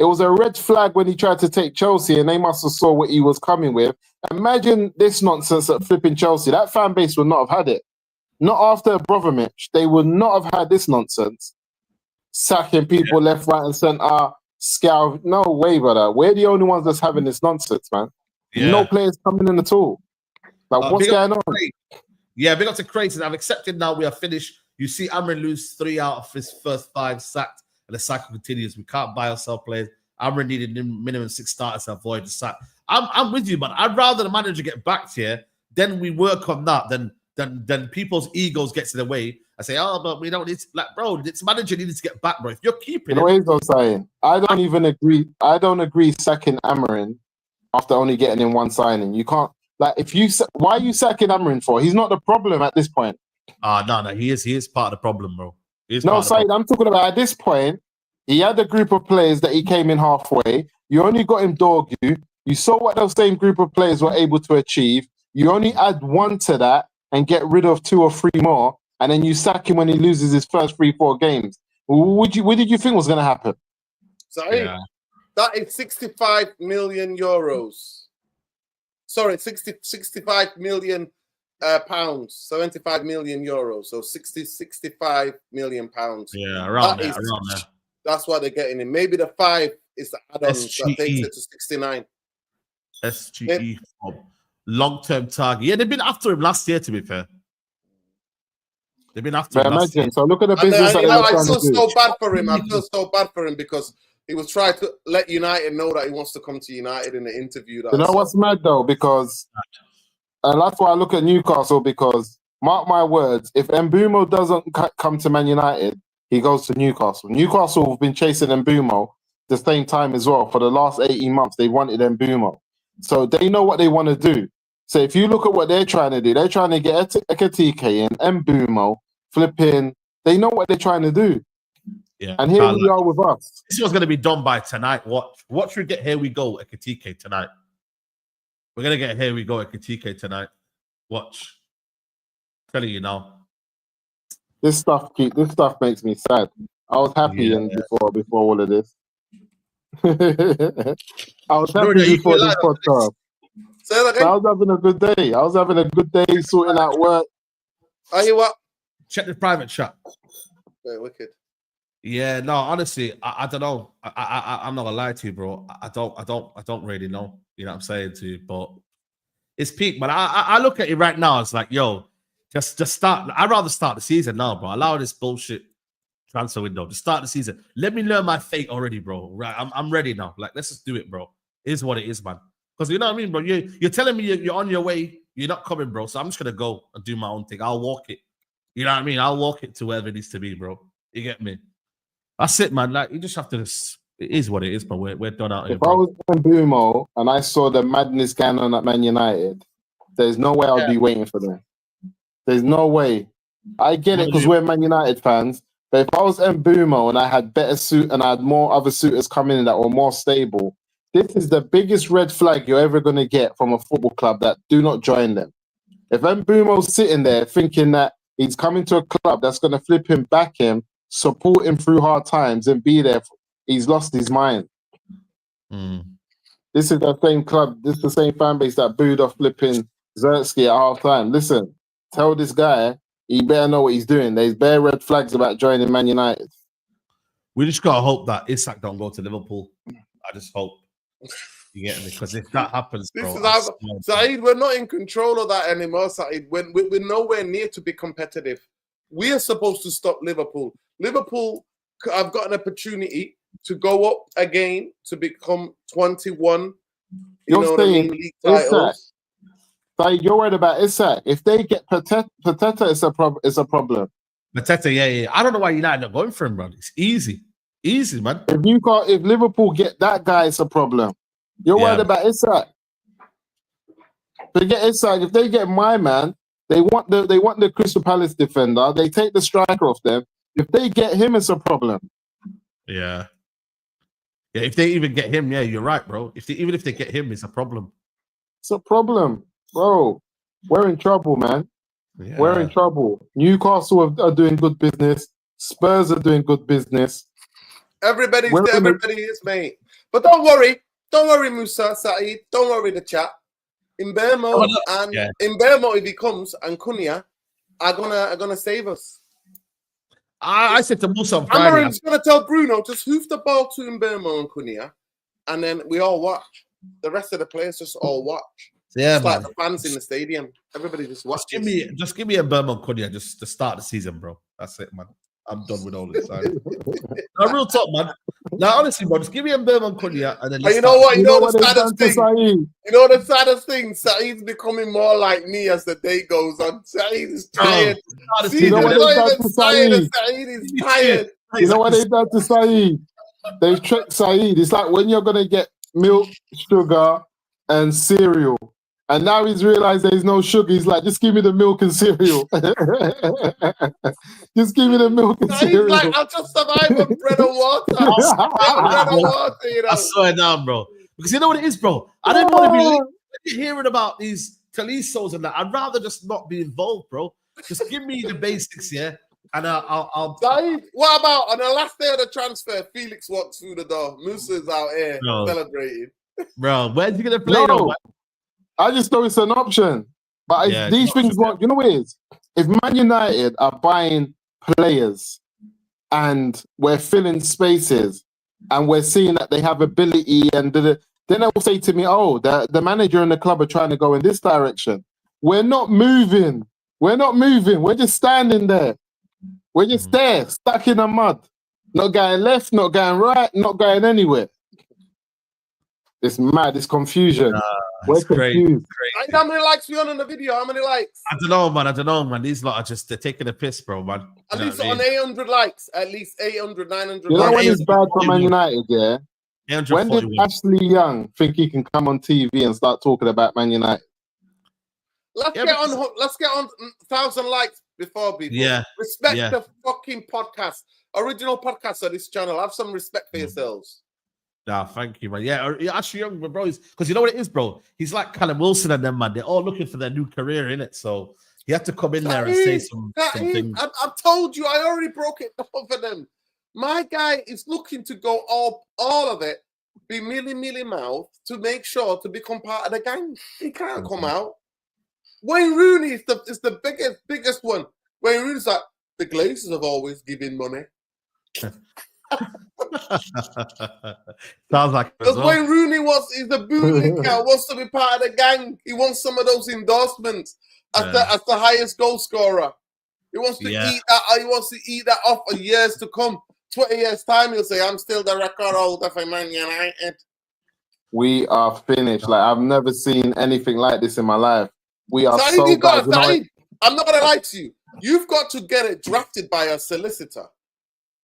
It was a red flag when he tried to take Chelsea, and they must have saw what he was coming with. Imagine this nonsense at flipping Chelsea. That fan base would not have had it. Not after Brozovic. They would not have had this nonsense. Sacking people left, right, and centre. Scout. No way, brother. We're the only ones that's having this nonsense, man. Yeah. No players coming in at all. Like, what's going on? Yeah, big up to Creighton. I've accepted now. We are finished. You see Amrin lose 3 out of his first 5 sacked, and the cycle continues. We can't buy or sell players. Amrin needed minimum 6 starters to avoid the sack. I'm with you, man. I'd rather the manager get backed here, then we work on that, than people's egos gets in the way. I say, oh, but we don't need to, like, bro, this manager needed to get back, bro. If you're keeping it. I'm saying, I don't even agree. I don't agree sacking Amrin after only getting in 1 signing. You can't, like, why are you sacking Amrin for? He's not the problem at this point. No, he is part of the problem, bro. No, Saeed, I'm talking about at this point, he had a group of players that he came in halfway. You only got him Dorgu. You saw what those same group of players were able to achieve. You only add 1 to that and get rid of 2 or 3 more, and then you sack him when he loses his first 3-4 games. What did you think was going to happen? Saeed, that is 65 million euros. Sorry, 65 million pounds, 75 million euros. So 65 million pounds. Yeah, around there. That's why they're getting in. Maybe the 5 is the add-on that takes it to 69. SGE long-term target. Yeah, they've been after him last year, to be fair. They've been after him last year. So look at the business. I feel so bad for him. I feel so bad for him because he was trying to let United know that he wants to come to United in the interview. You know what's mad, though? Because, and that's why I look at Newcastle, because, mark my words, if Mbeumo doesn't come to Man United, he goes to Newcastle. Newcastle have been chasing Mbeumo the same time as well. For the last 18 months, they wanted Mbeumo. So they know what they want to do. So if you look at what they're trying to do, they're trying to get Ekitike and Mbeumo flipping. They know what they're trying to do. Yeah. And here we are with us. This was going to be done by tonight. Watch we get Here We Go Ekitike tonight. We're going to get Here We Go Ekitike tonight. Watch. I'm telling you now. This stuff makes me sad. I was happy before all of this. I was happy before this podcast. I was having a good day. I was having a good day sorting out work. Are you what? Check the private chat. Yeah, wicked. Yeah, no, honestly, I don't know. I'm not gonna lie to you, bro. I don't really know. You know what I'm saying to you, but it's peak. But I look at it right now. It's like, yo, just start. I'd rather start the season now, bro. Allow this bullshit transfer window to start the season. Let me learn my fate already, bro. Right, I'm ready now. Like, let's just do it, bro. It is what it is, man. Because you know what I mean, bro. You're telling me you're on your way. You're not coming, bro. So I'm just gonna go and do my own thing. I'll walk it. You know what I mean? I'll walk it to wherever it needs to be, bro. You get me? That's it, man. Like, you just have to. It is what it is, but we're done out here. If I was in Mbeumo and I saw the madness going on at Man United, there's no way I'd be waiting for them. There's no way. I get it because we're Man United fans. But if I was Mbeumo and I had better suit and I had more other suitors coming in that were more stable, this is the biggest red flag you're ever going to get from a football club that do not join them. If Mbeumo's sitting there thinking that he's coming to a club that's going to flip him, back him, support him through hard times and be there, he's lost his mind. This is the same club, this is the same fan base that booed off flipping Zertsky at half time. Listen, tell this guy he better know what he's doing. There's bare red flags about joining Man United. We just gotta hope that Isak don't go to Liverpool. I just hope. You get me? Because if that happens, bro, Saeed, we're not in control of that anymore, Saeed. We're nowhere near to be competitive. We are supposed to stop Liverpool. Liverpool have got an opportunity to go up again to become 21. You're saying league titles. Saeed, you're worried about Isak. If they get Pateta, it's a problem. Pateta, yeah. I don't know why United are going for him, bro. It's easy, man. If Liverpool get that guy, it's a problem. You're worried about Isak. They get Isak. If they get my man, they want the Crystal Palace defender. They take the striker off them. If they get him, it's a problem. Yeah. If they even get him, you're right, bro. Even if they get him, it's a problem. It's a problem, bro. We're in trouble, man. Yeah. We're in trouble. Newcastle are doing good business. Spurs are doing good business. Everybody is, mate. But don't worry, Musa, Saeed. Don't worry, the chat. Mbeumo Mbeumo, if he comes, and Cunha are gonna save us. I said to Musa on Friday, I'm just gonna tell Bruno, just hoof the ball to Mbeumo and Cunha, and then we all watch. The rest of the players just all watch. Yeah, just man. like the fans in the stadium. Everybody just watches. Just give me a Mbeumo and Cunha just to start the season, bro. That's it, man. I'm done with all this. No, real talk, man. Now, honestly, bro, just give me a Mbeumo and Cunha, and then you know what? You know the saddest thing. Saeed? You know the saddest thing. Saeed's becoming more like me as the day goes on. Saeed is tired. You know what they've done to Saeed? Saeed is tired. You know what they've done to Saeed? They've tricked Saeed. It's like when you're gonna get milk, sugar, and cereal. And now he's realized there's no sugar. He's like, just give me the milk and cereal. Just give me the milk and cereal. He's like, I'll just survive on bread and water. Bread and water, you know. I swear down, bro. Because you know what it is, bro? I don't want to be hearing about these Talisos and that. I'd rather just not be involved, bro. Just give me the basics, yeah? And I'll what about on the last day of the transfer, Felix walks through the door. Musa's out here celebrating. Bro, where's he going to play though, man? I just know it's an option. But these things, you know what it is? If Man United are buying players and we're filling spaces and we're seeing that they have ability and then they'll say to me, oh, the manager and the club are trying to go in this direction. We're not moving. We're not moving. We're just standing there. We're just there, stuck in the mud. Not going left, not going right, not going anywhere. It's mad. It's confusion. We're confused. How many likes we on the video? How many likes? I don't know, man. These lot are they're taking a piss, bro, man. At least on 800 likes. At least 800, 900 You know likes. when it's bad for Man United, yeah? When did Ashley Young think he can come on TV and start talking about Man United? Let's get on 1,000 likes before people. Yeah. Respect the fucking podcast. Original podcast of this channel. Have some respect for yourselves. Nah, thank you, man. Yeah, Ashley Young, bro, because you know what it is, bro? He's like Callum Wilson and them, man. They're all looking for their new career, innit? So he had to come in there and say some things. I've told you, I already broke it down for them. My guy is looking to go all of it, be mealy mouth to make sure to become part of the gang. He can't come out. Wayne Rooney is the biggest one. Wayne Rooney's like, the Glazers have always given money. Sounds like because Wayne Rooney is the bootlicker, wants to be part of the gang. He wants some of those endorsements as the highest goal scorer. He wants to eat that. He wants to eat that off for years to come. 20 years time, he'll say, "I'm still the record holder for Man United." We are finished. Like I've never seen anything like this in my life. We are I'm not gonna lie to you. You've got to get it drafted by a solicitor.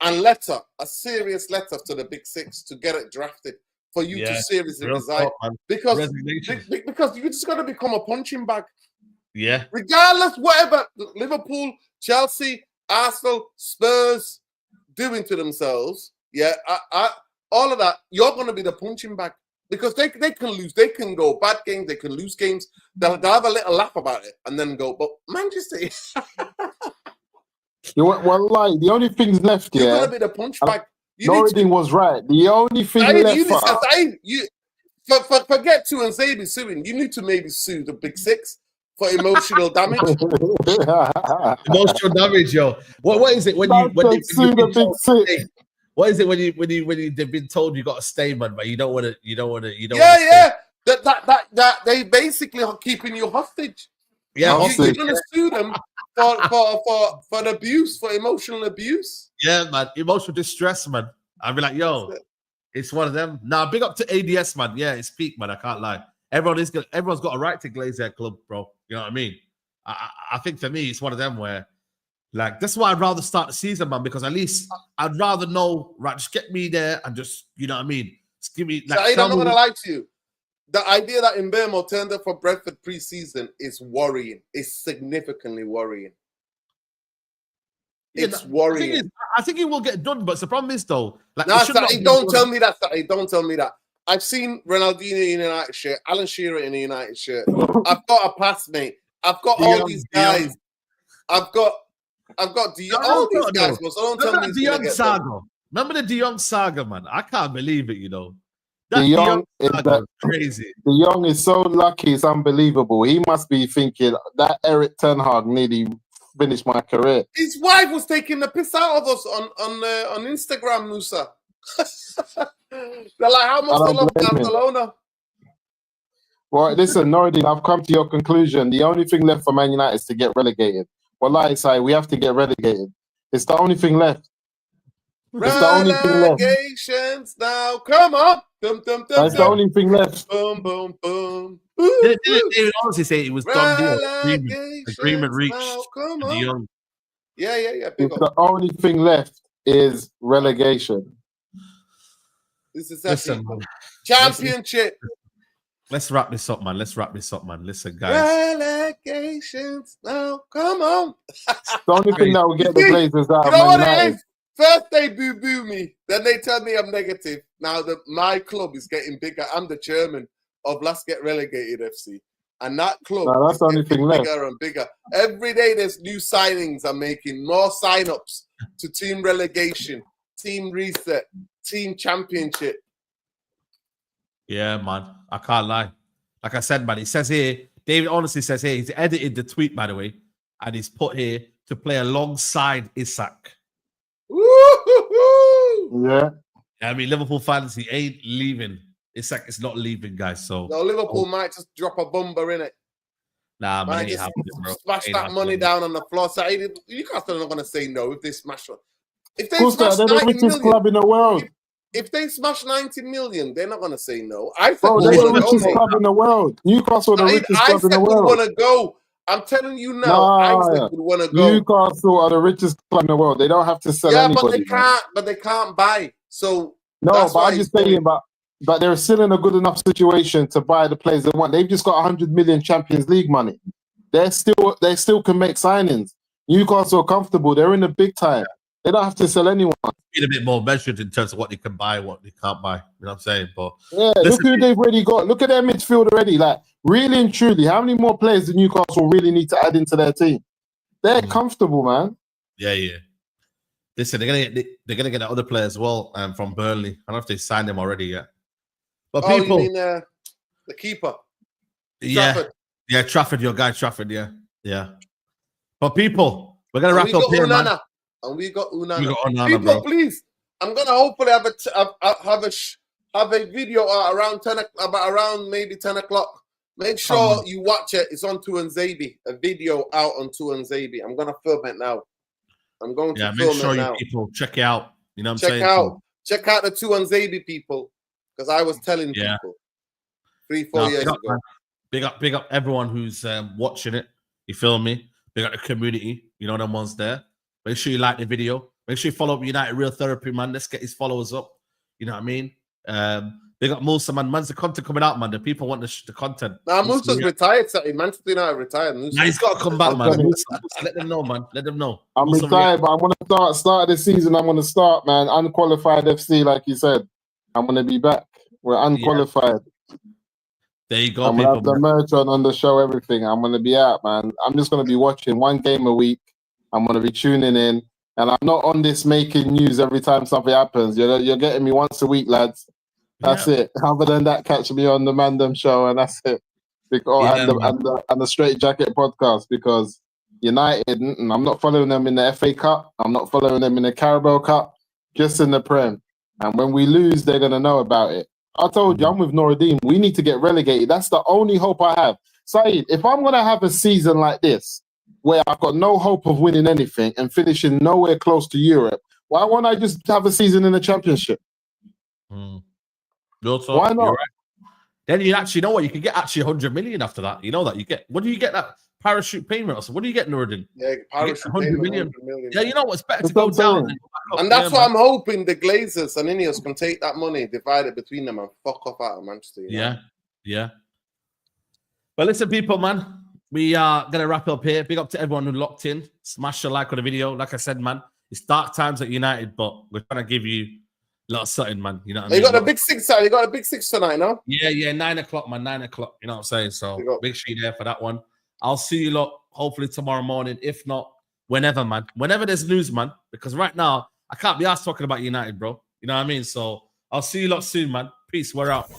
And a serious letter to the Big Six to get it drafted for you to seriously resign. Because you're just going to become a punching bag. Yeah. Regardless, whatever Liverpool, Chelsea, Arsenal, Spurs doing to themselves, all of that, you're going to be the punching bag. Because they can lose. They can go bad games. They can lose games. They'll have a little laugh about it and then go, but Manchester... the only things left, you're gonna be the punch bag. Norridin was right. The only thing left. Forget Tuanzebe suing. You need to maybe sue the Big Six for emotional damage. Emotional damage, yo. What is it when What is it when they've been told you got to stay, man, but you don't want to. That they basically are keeping you hostage. Yeah, you're gonna sue them for abuse, for emotional abuse. Yeah, man, emotional distress, man. I'd be like, yo, it's one of them. Now, big up to ADS, man. Yeah, it's peak, man. I can't lie. Everyone's got a right to glaze their club, bro. You know what I mean? I think for me, it's one of them where, like, that's why I'd rather start the season, man, because at least I'd rather know, right, just get me there and just, you know what I mean? Just give me, like, I'm not gonna lie to you. The idea that Mbeumo turned up for Brentford pre-season is worrying. It's significantly worrying. It's worrying. I think it will get done, but the problem is, though... like, don't tell me that, Don't tell me that. I've seen Ronaldinho in a United shirt, Alan Shearer in a United shirt. I've got a pass, mate. I've got all these guys. I've got all these guys. So don't tell me De Jong saga. Remember the De Jong saga, man? I can't believe it, you know. The young is crazy. The young is so lucky, it's unbelievable. He must be thinking that Eric Ten Hag nearly finished my career. His wife was taking the piss out of us on Instagram, Musa. They're like, how much they love Barcelona? Well, listen, Noradin, I've come to your conclusion. The only thing left for Man United is to get relegated. Well, like I say, we have to get relegated. It's the only thing left. It's the only thing left. Relegations now, come on. That's the only thing left. Boom, boom, boom. They honestly say it was done deal. Agreement reached. Now, come on. Young. Yeah. The only thing left is relegation. This is championship. Let's wrap this up, man. Listen, guys. Relegations now, come on. The only thing that will get the Glazers out of Man United. First they boo me, then they tell me I'm negative. Now my club is getting bigger. I'm the chairman of Let's Get Relegated FC. And that club that's the only thing left. Bigger and bigger. Every day there's new signings. I'm making more sign-ups to team relegation, team reset, team championship. Yeah, man. I can't lie. Like I said, man, it says here, David honestly says here, he's edited the tweet, by the way, and he's put here to play alongside Isak. Yeah. I mean, Liverpool fans, he ain't leaving. Isak is not leaving, guys. So no, Liverpool might just drop a bomber in it. Nah, man, ain't happening, bro. Smash that money down on the floor. So Newcastle are not going to say no if they smash one. If they smash they're the richest club in the world. If they smash 90 million, they're not going to say no. I think they're the richest club in the world. Newcastle, the richest club in the world. I want to go. I'm telling you now, Isaac would want to go. Newcastle are the richest club in the world. They don't have to sell anybody. But they can't buy. So no, but I'm just saying, but they're still in a good enough situation to buy the players they want. They've just got 100 million Champions League money. They still can make signings. Newcastle are comfortable. They're in the big time. They don't have to sell anyone. Be a bit more measured in terms of what they can buy, what they can't buy. You know what I'm saying? But yeah, look who they've already got. Look at their midfield already. Like, really and truly, how many more players do Newcastle really need to add into their team? They're comfortable, man. Yeah. Listen, they're gonna get that other player as well from Burnley. I don't know if they signed him already yet. But people, you mean the keeper? Trafford. Yeah, Trafford, your guy Trafford. Yeah. But people, we're gonna wrap up here, man. And we got Unana. People, bro. Please, I'm gonna hopefully have a video around maybe 10 o'clock. Make sure you watch it. It's on Tuanzebe. A video out on Tuanzebe. I'm gonna film it now. I'm going to film it now. Make sure you people check it out. You know what I'm saying? Check out the Tuanzebe people, because I was telling people 3-4 years ago. Man. Big up everyone who's watching it. You feel me? Big up the community. You know them ones there. Make sure you like the video. Make sure you follow up United Real Therapy, man. Let's get his followers up. You know what I mean? Big up Musa, man. Man's the content coming out, man. The people want the content. Nah, Musa's retired. Manchester United retired. Nah, he's got to come back, man. Let them know, man. Let them know. I'm retired, but I'm going to start this season. I'm going to start, man. Unqualified FC, like you said. I'm going to be back. We're unqualified. Yeah. There you go, I'm going to have the merch on the show, everything. I'm going to be out, man. I'm just going to be watching one game a week. I'm going to be tuning in. And I'm not on this making news every time something happens. You're getting me once a week, lads. That's it. Other than that, catch me on the Mandem show, and that's it. And the Straightjacket podcast, because United, I'm not following them in the FA Cup. I'm not following them in the Carabao Cup, just in the Prem. And when we lose, they're going to know about it. I told you, I'm with Noradin. We need to get relegated. That's the only hope I have. Saeed, if I'm going to have a season like this, where I've got no hope of winning anything and finishing nowhere close to Europe, why won't I just have a season in the Championship? Why not? Right. Then you actually know what? You can get 100 million after that. You know that you get. What do you get that parachute payment or something? What do you get, Nuruddin? Yeah, parachute 100 million. Yeah, you know what's better to go down. And that's what I'm hoping the Glazers and INEOS can take that money, divide it between them, and fuck off out of Manchester. Yeah. But listen, people, man, we are gonna wrap up here. Big up to everyone who locked in. Smash the like on the video. Like I said, man, it's dark times at United, but we're trying to give you a lot of something, man. You know what I mean? You got the big six tonight. You got a big six tonight, no? Yeah, 9 o'clock, man. 9 o'clock. You know what I'm saying? So make sure you're there for that one. I'll see you lot hopefully tomorrow morning. If not, whenever, man. Whenever there's news, man. Because right now, I can't be asked talking about United, bro. You know what I mean? So I'll see you lot soon, man. Peace. We're out.